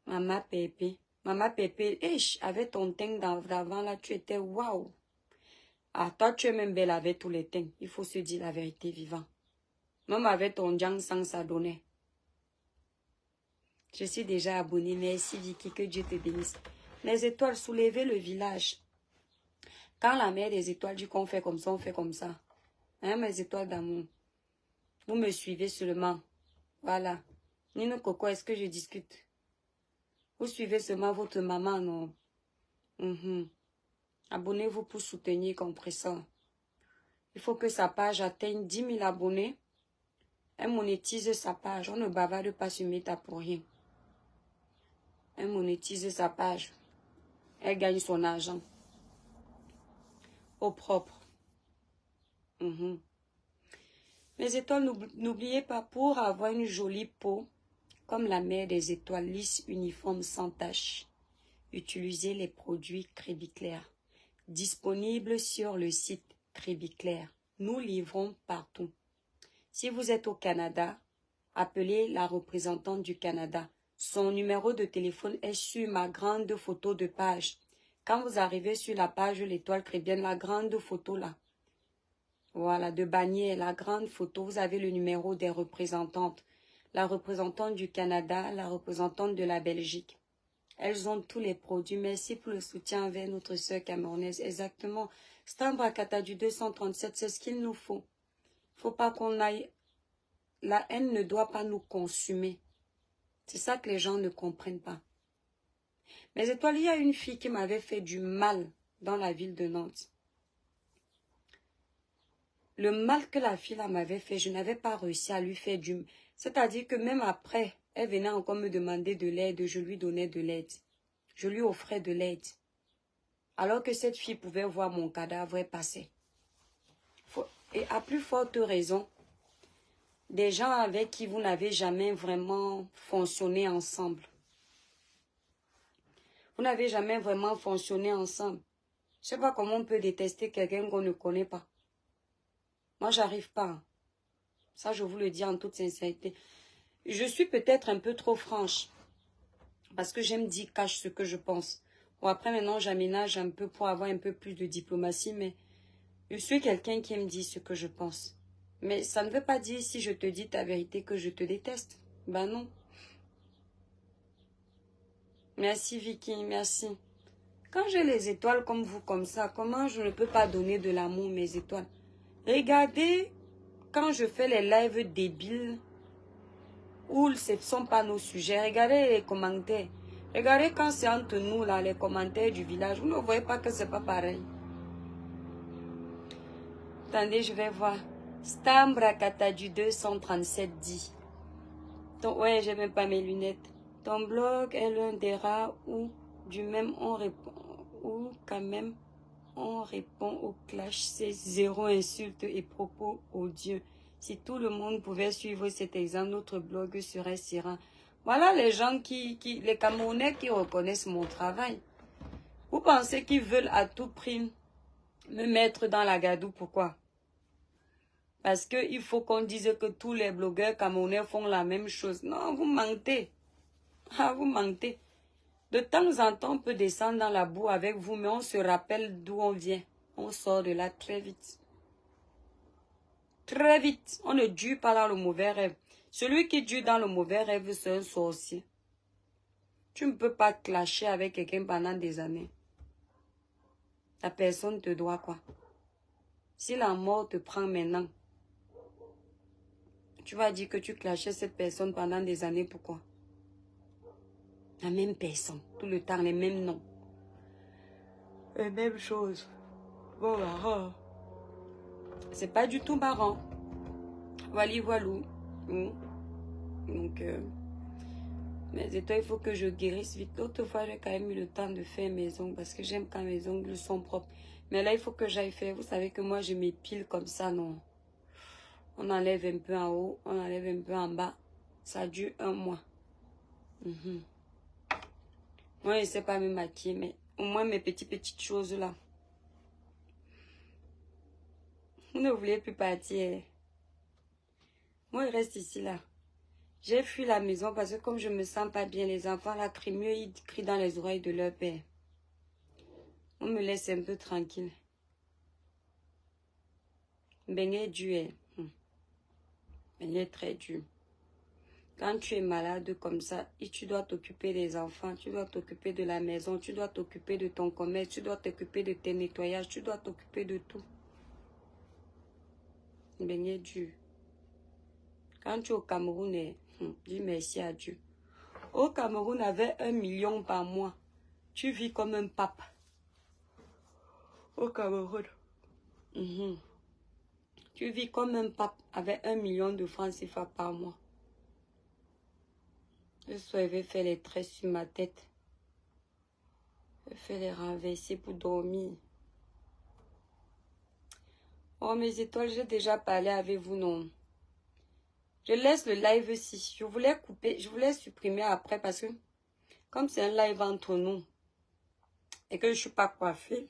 Speaker 1: Mama Pépé. Mama Pépé, avec ton teint d'avant, là, tu étais waouh. Ah, toi, tu es même belle avec tous les teints. Il faut se dire la vérité vivant. Même avec ton jang sans s'adonner. Je suis déjà abonnée. Merci Vicky, que Dieu te bénisse. Les étoiles, soulevez le village. Quand la mère des étoiles dit qu'on fait comme ça, on fait comme ça. Hein, mes étoiles d'amour. Vous me suivez seulement. Voilà. Nino Coco, est-ce que je discute? Vous suivez seulement votre maman, non? Abonnez-vous pour soutenir Compressor. Il faut que sa page atteigne 10 000 abonnés. Elle monétise sa page. On ne bavarde pas sur Meta pour rien. Elle monétise sa page. Elle gagne son argent. Au propre. Mes étoiles, n'oubliez pas, pour avoir une jolie peau, comme la mère des étoiles, lisse, uniforme, sans tache, utilisez les produits Crébiclair. Disponibles sur le site Crébiclair. Nous livrons partout. Si vous êtes au Canada, appelez la représentante du Canada. Son numéro de téléphone est sur ma grande photo de page. Quand vous arrivez sur la page L'Étoile Crébienne, la grande photo là, voilà, de bannière, la grande photo, vous avez le numéro des représentantes. La représentante du Canada, la représentante de la Belgique. Elles ont tous les produits. Merci pour le soutien envers notre sœur camerounaise. Exactement. C'est un bracata du 237, c'est ce qu'il nous faut. Il ne faut pas qu'on aille... La haine ne doit pas nous consumer. C'est ça que les gens ne comprennent pas. Mais étoiles, il y a une fille qui m'avait fait du mal dans la ville de Nantes. Le mal que la fille là m'avait fait, je n'avais pas réussi à lui faire du mal. C'est-à-dire que même après, elle venait encore me demander de l'aide, je lui donnais de l'aide. Je lui offrais de l'aide. Alors que cette fille pouvait voir mon cadavre passer. Et à plus forte raison, des gens avec qui vous n'avez jamais vraiment fonctionné ensemble. Vous n'avez jamais vraiment fonctionné ensemble. Je ne sais pas comment on peut détester quelqu'un qu'on ne connaît pas. Moi, j'arrive pas. Ça, je vous le dis en toute sincérité. Je suis peut-être un peu trop franche. Parce que j'aime dire cache ce que je pense. Bon, après, maintenant, j'aménage un peu pour avoir un peu plus de diplomatie. Mais je suis quelqu'un qui aime dire ce que je pense. Mais ça ne veut pas dire, si je te dis ta vérité, que je te déteste. Ben non. Merci Vicky, merci. Quand j'ai les étoiles comme vous, comme ça, comment je ne peux pas donner de l'amour, mes étoiles? Regardez, quand je fais les lives débiles, où ce ne sont pas nos sujets, regardez les commentaires. Regardez quand c'est entre nous, là, les commentaires du village. Vous ne voyez pas que c'est pas pareil. Attendez, je vais voir. Stambrakata du 237 dit. Ouais, j'ai même pas mes lunettes. Ton blog est l'un des rares où du même on répond, où quand même on répond au clash, c'est zéro insulte et propos odieux. Si tout le monde pouvait suivre cet exemple, notre blog serait serein. Voilà les gens les Camerounais qui reconnaissent mon travail. Vous pensez qu'ils veulent à tout prix me mettre dans la gadoue? Pourquoi? Parce qu'il faut qu'on dise que tous les blogueurs camerounais font la même chose. Non, vous mentez. Ah, vous mentez. De temps en temps, on peut descendre dans la boue avec vous, mais on se rappelle d'où on vient. On sort de là très vite. Très vite. On ne dure pas dans le mauvais rêve. Celui qui dure dans le mauvais rêve, c'est un sorcier. Tu ne peux pas clasher avec quelqu'un pendant des années. La personne te doit quoi? Si la mort te prend maintenant, tu vas dire que tu clashais cette personne pendant des années, pourquoi? La même personne, tout le temps, les mêmes noms. Les mêmes choses. Bon, marrant. C'est pas du tout marrant. Voilà, voilou. Donc, mais toi, il faut que je guérisse vite. L'autre fois, j'ai quand même eu le temps de faire mes ongles parce que j'aime quand mes ongles sont propres. Mais là, il faut que j'aille faire. Vous savez que moi, je m'épile comme ça, non? On enlève un peu en haut, on enlève un peu en bas. Ça dure 1 mois. Moi, je ne sais pas me maquiller, mais au moins mes petites choses là. Vous ne voulez plus partir. Moi, je reste ici là. J'ai fui la maison parce que comme je me sens pas bien, les enfants là crient mieux, ils crient dans les oreilles de leur père. On me laisse un peu tranquille. Ben est dur. Ben est très dur. Quand tu es malade comme ça, et tu dois t'occuper des enfants, tu dois t'occuper de la maison, tu dois t'occuper de ton commerce, tu dois t'occuper de tes nettoyages, tu dois t'occuper de tout. Ben est dur. Quand tu es au Cameroun, dis merci à Dieu. Au Cameroun, avec 1 million par mois, tu vis comme un pape. Au Cameroun. Tu vis comme un pape avec 1 million de francs CFA par mois. Ce soir, je vais faire les traits sur ma tête. Je vais faire les renverser pour dormir. Oh, mes étoiles, j'ai déjà parlé avec vous, non? Je laisse le live ici. Je voulais couper, je voulais supprimer après parce que comme c'est un live entre nous et que je ne suis pas coiffée.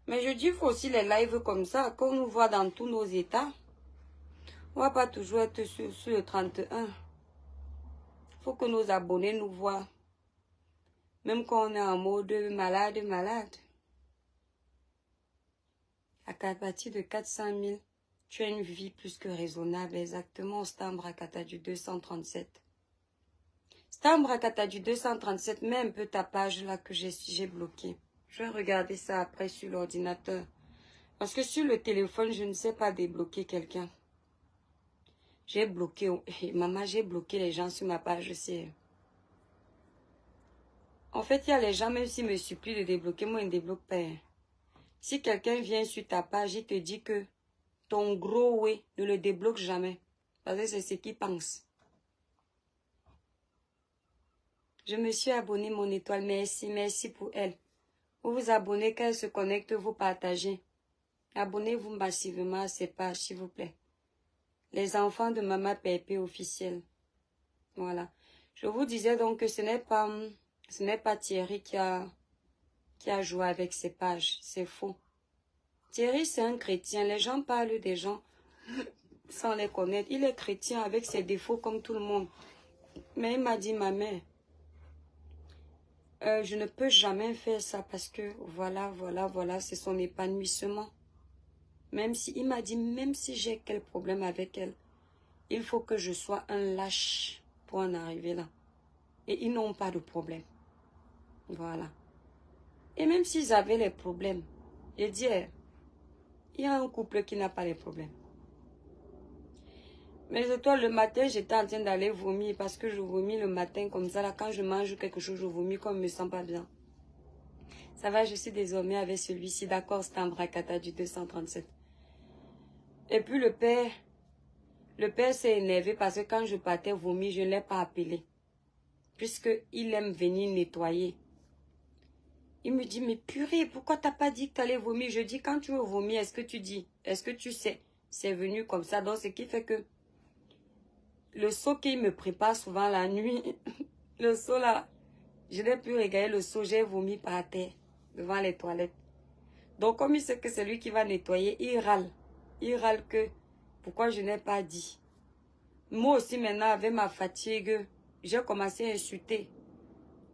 Speaker 1: Mais je dis, il faut aussi les lives comme ça, qu'on nous voit dans tous nos états. On ne va pas toujours être sur le 31. Il faut que nos abonnés nous voient. Même quand on est en mode malade. À partir de 400 000, tu as une vie plus que raisonnable. Exactement, Stambrakata du 237. Stambrakata du 237, mets un peu ta page là que j'ai bloquée. Je vais regarder ça après sur l'ordinateur. Parce que sur le téléphone, je ne sais pas débloquer quelqu'un. J'ai bloqué, maman, j'ai bloqué les gens sur ma page aussi. En fait, il y a les gens, même s'ils me supplient de débloquer, moi, ils ne débloquent pas. Si quelqu'un vient sur ta page, il te dit que ton gros oui ne le débloque jamais. Parce que c'est ce qu'il pense. Je me suis abonnée, mon étoile. Merci pour elle. Vous vous abonnez, quand elle se connecte, vous partagez. Abonnez-vous massivement à ces pages, s'il vous plaît. Les enfants de Maman Pépé officiel. Voilà. Je vous disais donc que ce n'est pas Thierry qui a joué avec ces pages. C'est faux. Thierry, c'est un chrétien. Les gens parlent des gens sans les connaître. Il est chrétien avec ses défauts comme tout le monde. Mais il m'a dit, ma mère, je ne peux jamais faire ça parce que voilà, c'est son épanouissement. Même si, il m'a dit, même si j'ai quel problème avec elle, il faut que je sois un lâche pour en arriver là. Et ils n'ont pas de problème. Voilà. Et même s'ils avaient les problèmes, je dis, il y a un couple qui n'a pas les problèmes. Mais toi, le matin, j'étais en train d'aller vomir parce que je vomis le matin comme ça. Là, quand je mange quelque chose, je vomis comme je ne me sens pas bien. Ça va, je suis désormais avec celui-ci. D'accord, c'est un bracata du 237. Et puis le père s'est énervé parce que quand je partais vomir, je ne l'ai pas appelé. Puisqu'il aime venir nettoyer. Il me dit, mais purée, pourquoi t'as pas dit que tu allais vomir? Je dis, quand tu veux vomir, est-ce que tu dis? Est-ce que tu sais? C'est venu comme ça. Donc, ce qui fait que le seau qu'il me prépare souvent la nuit, le seau là, je n'ai plus regardé le seau, j'ai vomi par terre, devant les toilettes. Donc, comme il sait que c'est lui qui va nettoyer, il râle. Il râle que, pourquoi je n'ai pas dit? Moi aussi, maintenant, avec ma fatigue, j'ai commencé à insulter.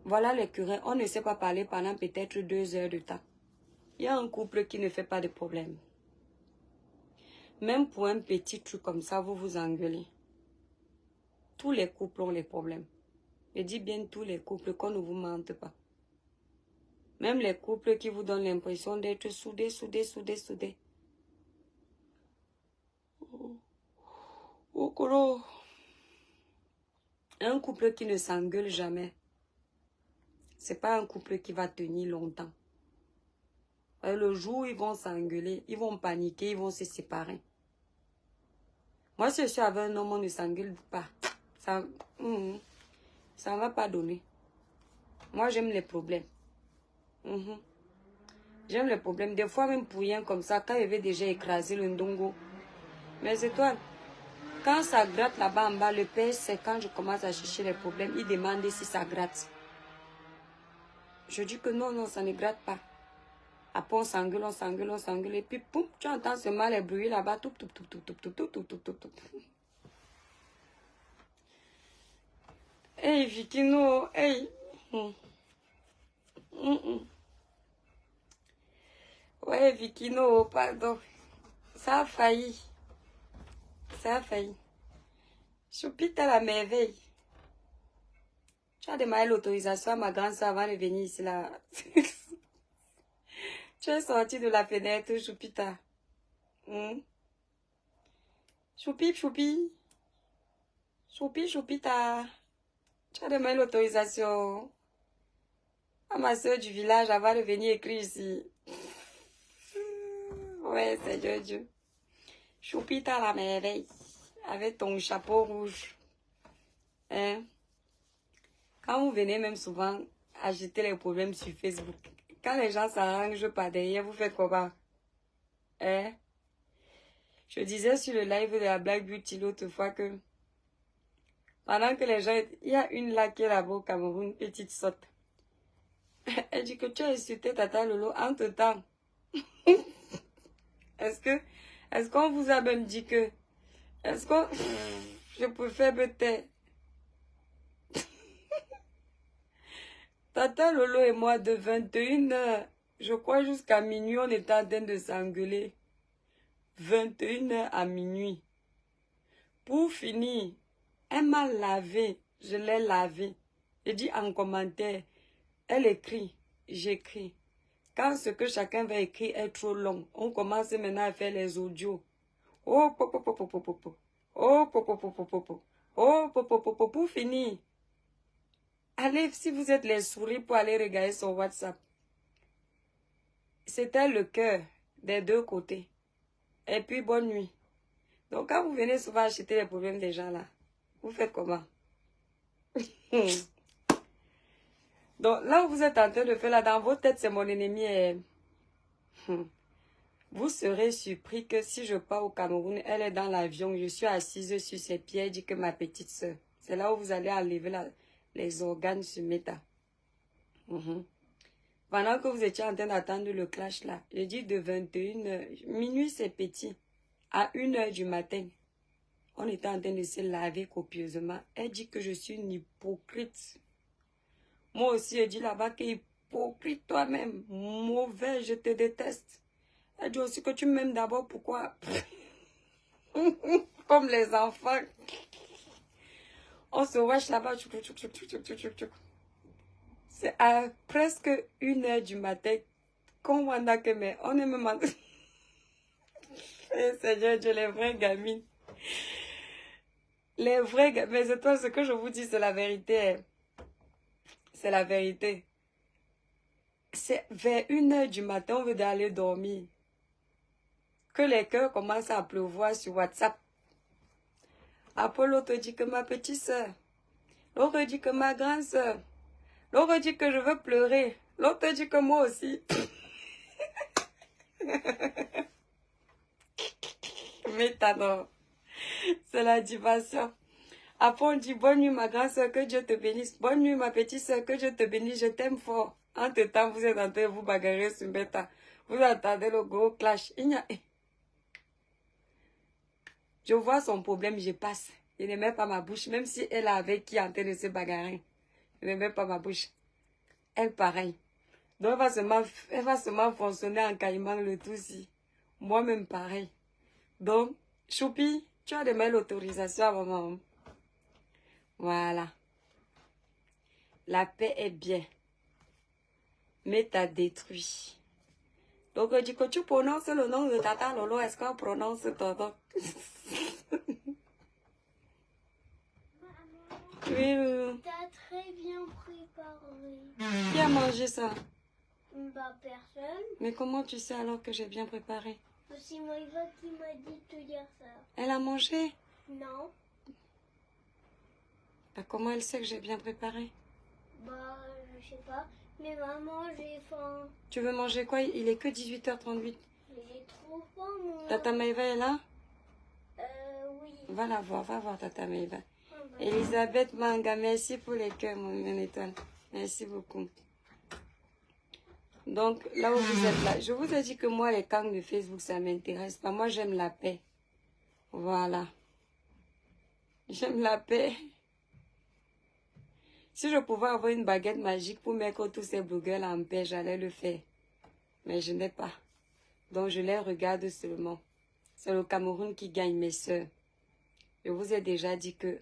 Speaker 1: Voilà les curés, on ne sait pas parler pendant peut-être 2 heures de temps. Il y a un couple qui ne fait pas de problème. Même pour un petit truc comme ça, vous vous engueulez. Tous les couples ont les problèmes. Je dis bien tous les couples, qu'on ne vous mente pas. Même les couples qui vous donnent l'impression d'être soudés. Un couple qui ne s'engueule jamais, c'est pas un couple qui va tenir longtemps. Le jour où ils vont s'engueuler, ils vont paniquer, ils vont se séparer. Moi, si je suis avec un homme, on ne s'engueule pas. Ça ne va pas donner. Moi, j'aime les problèmes. J'aime les problèmes. Des fois, même pour rien comme ça, quand il avait déjà écrasé le ndongo. Mais c'est toi, quand ça gratte là-bas en bas, le père, c'est quand je commence à chercher les problèmes, il demande si ça gratte. Je dis que non, ça ne gratte pas. Après, on s'engueule, et puis, poum, tu entends seulement les bruits là-bas, tout. Hey, Vikino, hey. Ouais, Vikino, pardon. Ça a failli. Choupita la merveille. Tu as demandé l'autorisation à ma grande sœur avant de venir ici là. Tu es sorti de la fenêtre, Choupita. Choupi. Choupita. Tu as demandé l'autorisation à ma soeur du village avant de venir écrire ici. Ouais, Seigneur Dieu. Choupita la merveille. Avec ton chapeau rouge. Hein? Quand vous venez même souvent agiter les problèmes sur Facebook, quand les gens s'arrangent pas derrière, vous faites comment? Hein? Je disais sur le live de la Black Beauty l'autre fois que pendant que les gens... Il y a une là qui est là-bas au Cameroun, petite sotte. Elle dit que tu as insulté Tata Lolo entre-temps. Est-ce qu'on vous a même dit que... Est-ce qu'on... Je préfère me taire. Tata Lolo et moi, de 21h, je crois jusqu'à minuit, on était en train de s'engueuler. 21h à minuit. Pour finir, elle m'a lavé, je l'ai lavé. Je dis en commentaire, elle écrit, j'écris. Quand ce que chacun va écrire est trop long, on commence maintenant à faire les audios. Oh, pour finir. Allez, si vous êtes les souris pour aller regarder son WhatsApp. C'était le cœur des deux côtés. Et puis, bonne nuit. Donc, quand vous venez souvent acheter les problèmes des gens là, vous faites comment? Donc, là où vous êtes en train de faire là, dans votre tête, c'est mon ennemi. Vous serez surpris que si je pars au Cameroun, elle est dans l'avion, je suis assise sur ses pieds, elle dit que ma petite soeur. C'est là où vous allez enlever les organes sur Meta. Pendant que vous étiez en train d'attendre le clash là, je dis de 21h, minuit c'est petit, à 1h du matin, on était en train de se laver copieusement. Elle dit que je suis une hypocrite. Moi aussi, je dis là-bas que hypocrite toi-même, mauvais, je te déteste. Elle dit aussi que tu m'aimes d'abord, pourquoi? Comme les enfants. On se wesh là-bas. C'est à presque 1h du matin qu'on m'a que mais on ne me demande. Seigneur Dieu, les vraies gamines. Les vraies gamines. Mais c'est toi, ce que je vous dis, c'est la vérité. C'est la vérité. C'est vers 1h du matin, on veut d'aller dormir. Que les cœurs commencent à pleuvoir sur WhatsApp. Après, l'autre dit que ma petite soeur. L'autre dit que ma grande soeur. L'autre dit que je veux pleurer. L'autre dit que moi aussi. Mais t'adore. C'est la dimension. Après, on dit bonne nuit, ma grande soeur, que Dieu te bénisse. Bonne nuit, ma petite soeur, que Dieu te bénisse. Je t'aime fort. Entre-temps, vous êtes en train de vous bagarrer sur Beta. Vous attendez le gros clash. Je vois son problème, je passe. Il ne met pas ma bouche. Même si elle est avec qui est en train de se bagarrer. Il ne met pas ma bouche. Elle, pareil. Donc, elle va seulement fonctionner en caïman le tout-ci. Moi-même, pareil. Donc, Choupi, tu as demandé l'autorisation à maman. Voilà. La paix est bien. Mais t'as détruit. Donc, du coup, tu prononces le nom de Tata Lolo. Est-ce qu'on prononce ton nom? Oui,
Speaker 3: t'as très bien préparé.
Speaker 1: Qui a mangé ça?
Speaker 3: Bah, personne.
Speaker 1: Mais comment tu sais alors que j'ai bien préparé?
Speaker 3: C'est Maïva qui m'a dit de te dire ça.
Speaker 1: Elle a mangé?
Speaker 3: Non.
Speaker 1: Bah, comment elle sait que j'ai bien préparé?
Speaker 3: Bah, je sais pas. Mais maman, j'ai faim.
Speaker 1: Tu veux manger quoi? Il est que 18h38.
Speaker 3: Mais j'ai trop faim, moi.
Speaker 1: Tata Maïva est là?
Speaker 3: Oui.
Speaker 1: Va la voir, va voir Tata Maïva.
Speaker 3: Ah, bah.
Speaker 1: Elisabeth Manga, merci pour les cœurs, mon étoile. Merci beaucoup. Donc, là où vous êtes là, je vous ai dit que moi, les gangs de Facebook, ça m'intéresse pas. Moi, j'aime la paix. Voilà. J'aime la paix. Si je pouvais avoir une baguette magique pour mettre tous ces blogueurs en paix, j'allais le faire. Mais je n'ai pas. Donc, je les regarde seulement. C'est le Cameroun qui gagne, mes sœurs. Je vous ai déjà dit que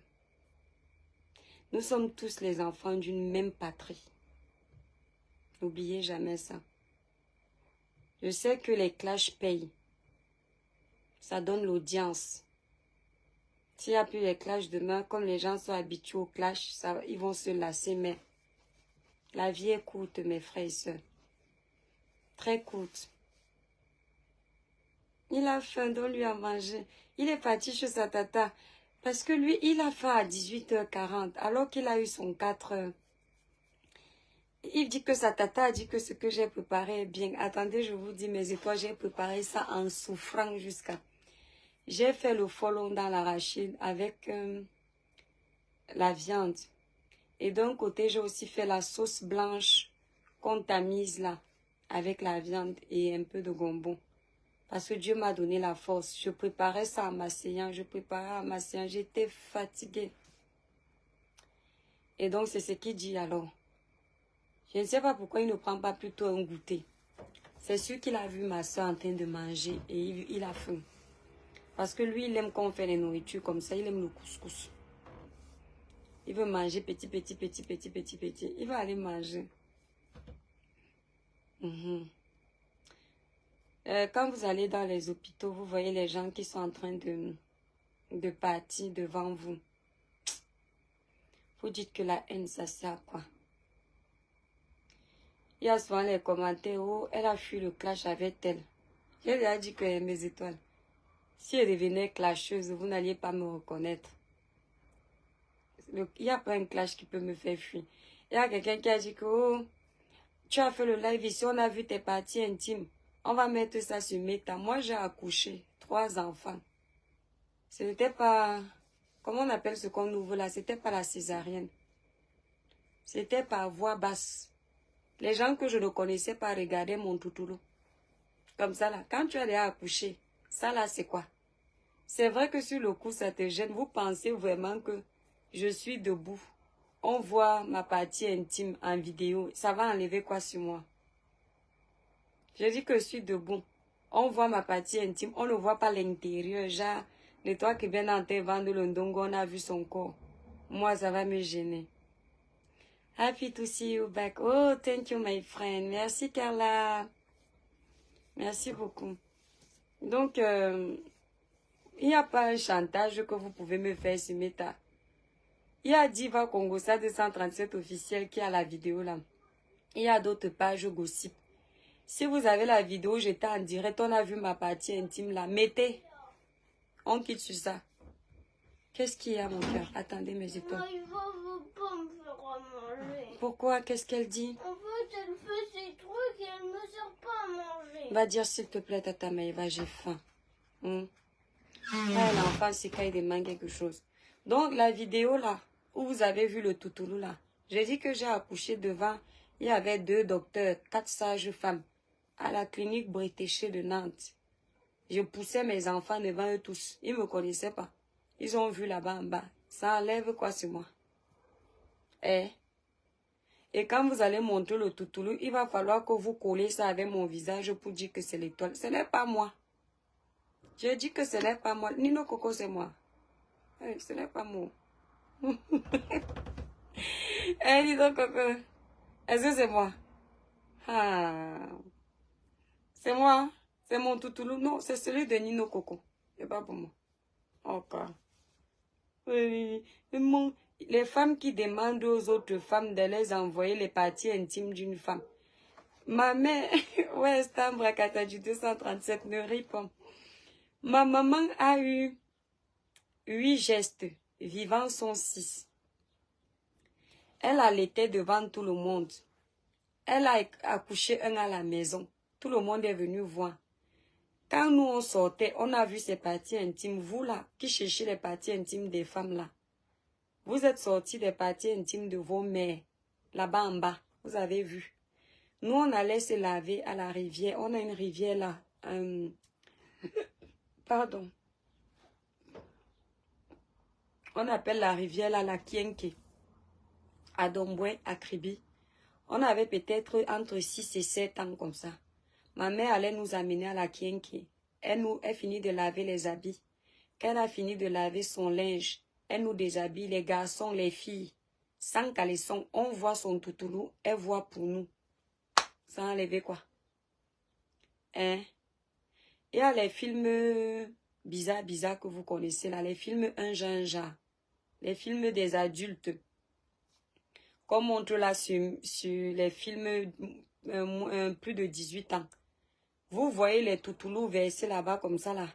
Speaker 1: nous sommes tous les enfants d'une même patrie. N'oubliez jamais ça. Je sais que les clashs payent. Ça donne l'audience. S'il n'y a plus les clashs demain, comme les gens sont habitués aux clashs, ils vont se lasser. Mais la vie est courte, mes frères et sœurs. Très courte. Il a faim, donne-lui à manger. Il est parti chez sa tata. Parce que lui, il a faim à 18h40, alors qu'il a eu son 4h. Il dit que sa tata a dit que ce que j'ai préparé est bien. Attendez, je vous dis mes étoiles, j'ai préparé ça en souffrant jusqu'à... J'ai fait le folon dans l'arachide avec la viande. Et d'un côté, j'ai aussi fait la sauce blanche qu'on tamise là, avec la viande et un peu de gombo. Parce que Dieu m'a donné la force. Je préparais ça en m'asseyant, j'étais fatiguée. Et donc, c'est ce qu'il dit alors. Je ne sais pas pourquoi il ne prend pas plutôt un goûter. C'est sûr qu'il a vu ma soeur en train de manger et il a faim. Parce que lui, il aime qu'on fait les nourritures comme ça. Il aime le couscous. Il veut manger petit. Il va aller manger. Quand vous allez dans les hôpitaux, vous voyez les gens qui sont en train de partir devant vous. Vous dites que la haine, ça sert à quoi? Il y a souvent les commentaires où elle a fui le clash avec elle. J'ai déjà dit que mes étoiles. Si elle devenait clasheuse, vous n'alliez pas me reconnaître. Il n'y a pas un clash qui peut me faire fuir. Il y a quelqu'un qui a dit que oh, tu as fait le live ici, on a vu tes parties intimes. On va mettre ça sur Meta. Moi, j'ai accouché 3 enfants. Ce n'était pas... Comment on appelle ce qu'on ouvre là? C'était pas la césarienne. C'était par voix basse. Les gens que je ne connaissais pas regardaient mon toutoulou. Comme ça là. Quand tu allais accoucher, ça là c'est quoi? C'est vrai que sur le coup ça te gêne. Vous pensez vraiment que je suis debout. On voit ma partie intime en vidéo. Ça va enlever quoi sur moi? Je dis que je suis debout. On voit ma partie intime. On ne voit pas l'intérieur. Genre, les toi qui viennent en train de vendre le ndongo, on a vu son corps. Moi, ça va me gêner. Happy to see you back. Oh, thank you, my friend. Merci, Carla. Merci beaucoup. Donc, il n'y a pas un chantage que vous pouvez me faire sur Meta. Il y a Diva Congosa 237 officiel qui a la vidéo là. Il y a d'autres pages gossip. Si vous avez la vidéo, j'étais en direct, on a vu ma partie intime là. Mettez. On quitte sur ça. Qu'est-ce qu'il y a, mon cœur? Attendez mes étoiles.
Speaker 3: Il va pas me faire manger.
Speaker 1: Pourquoi? Qu'est-ce qu'elle dit?
Speaker 3: En fait, elle fait ses trucs et elle me sert pas à manger.
Speaker 1: Va dire s'il te plaît, Tata Maïva, j'ai faim. Ah, l'enfant, c'est quand il demande quelque chose. Donc, la vidéo là, où vous avez vu le toutoulou là, j'ai dit que j'ai accouché devant, il y avait 2 docteurs, 4 sages-femmes, à la clinique Bretéché de Nantes. Je poussais mes enfants devant eux tous. Ils ne me connaissaient pas. Ils ont vu là-bas en bas. Ça enlève quoi sur moi? Et quand vous allez montrer le toutoulou, il va falloir que vous collez ça avec mon visage pour dire que c'est l'étoile. Ce n'est pas moi. J'ai dit que ce n'est pas moi. Nino Coco, c'est moi. Ce n'est pas moi. Dis donc, Coco. Est-ce que c'est moi? Ah. C'est moi. C'est mon toutoulou. Non, c'est celui de Nino Coco. C'est pas pour moi. Encore. Oui. Les femmes qui demandent aux autres femmes de les envoyer les parties intimes d'une femme. Ma mère, ouais, Stambrakata du 237, ne rit pas. Ma maman a eu 8 gestes, vivant son 6. Elle allaitait devant tout le monde. Elle a accouché un à la maison. Tout le monde est venu voir. Quand nous on sortait, on a vu ces parties intimes. Vous là, qui cherchez les parties intimes des femmes là. Vous êtes sortis des parties intimes de vos mères. Là-bas en bas, vous avez vu. Nous on allait se laver à la rivière. On a une rivière là. Pardon. On appelle la rivière là la Kienke. À Domboué, à Kribi. On avait peut-être entre 6 et 7 ans comme ça. Ma mère allait nous amener à la Kienke. Elle finit de laver les habits. Quand elle a fini de laver son linge, elle nous déshabille, les garçons, les filles. Sans caleçon, on voit son toutoulou, elle voit pour nous. Sans enlever quoi? Il y a les films bizarres que vous connaissez là, les films un genre. Les films des adultes. Comme montre là sur les films plus de 18 ans. Vous voyez les toutoulous versés là-bas comme ça là.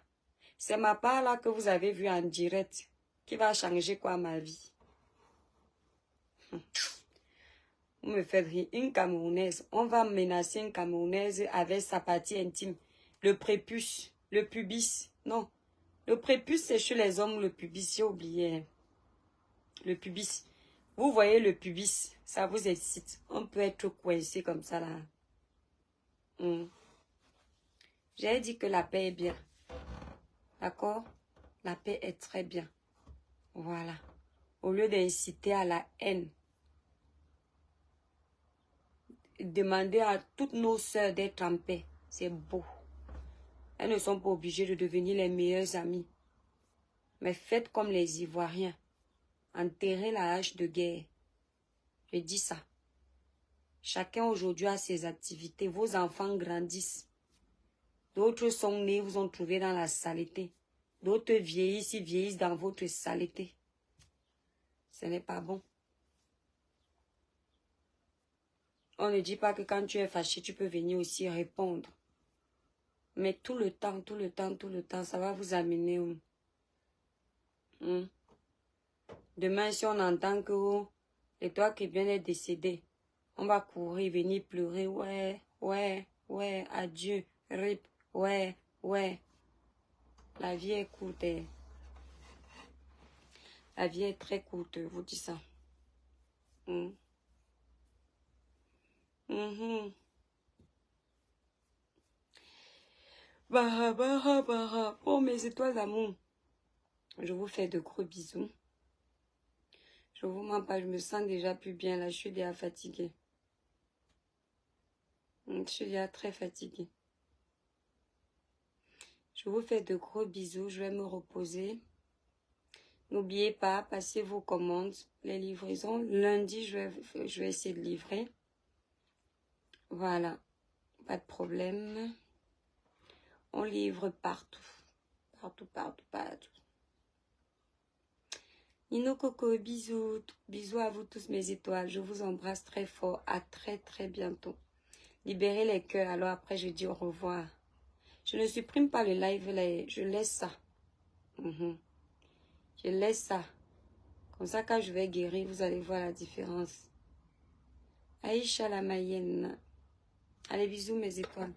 Speaker 1: C'est ma part là que vous avez vu en direct qui va changer quoi ma vie. Vous me faites rire. Une Camerounaise. On va menacer une Camerounaise avec sa partie intime. Le prépuce. Le pubis. Non. Le prépuce c'est chez les hommes le pubis. J'ai oublié. Le pubis. Vous voyez le pubis. Ça vous excite. On peut être coincé comme ça là. J'ai dit que la paix est bien. D'accord? La paix est très bien. Voilà. Au lieu d'inciter à la haine. Demander à toutes nos sœurs d'être en paix. C'est beau. Elles ne sont pas obligées de devenir les meilleures amies. Mais faites comme les Ivoiriens. Enterrez la hache de guerre. Je dis ça. Chacun aujourd'hui a ses activités. Vos enfants grandissent. D'autres sont nés, vous ont trouvé dans la saleté. D'autres vieillissent, ils vieillissent dans votre saleté. Ce n'est pas bon. On ne dit pas que quand tu es fâché, tu peux venir aussi répondre. Mais tout le temps, ça va vous amener où? Demain, si on entend que et toi qui viens d'être décédé, on va courir, venir pleurer. Ouais, adieu, rip, ouais. La vie est courte. La vie est très courte, je vous dis ça. Oh, mes étoiles d'amour. Je vous fais de gros bisous. Je vous mens pas, je me sens déjà plus bien là. Je suis déjà fatiguée. Je suis déjà très fatiguée. Je vous fais de gros bisous. Je vais me reposer. N'oubliez pas, passez vos commandes, les livraisons. Lundi, je vais essayer de livrer. Voilà, pas de problème. On livre partout. Partout, partout, partout. Nino Coco, bisous. Bisous à vous tous mes étoiles. Je vous embrasse très fort. À très très bientôt. Libérez les cœurs. Alors après, je dis au revoir. Je ne supprime pas le live. Là, je laisse ça. Je laisse ça. Comme ça, quand je vais guérir, vous allez voir la différence. Aïcha la Mayenne. Allez, bisous mes étoiles.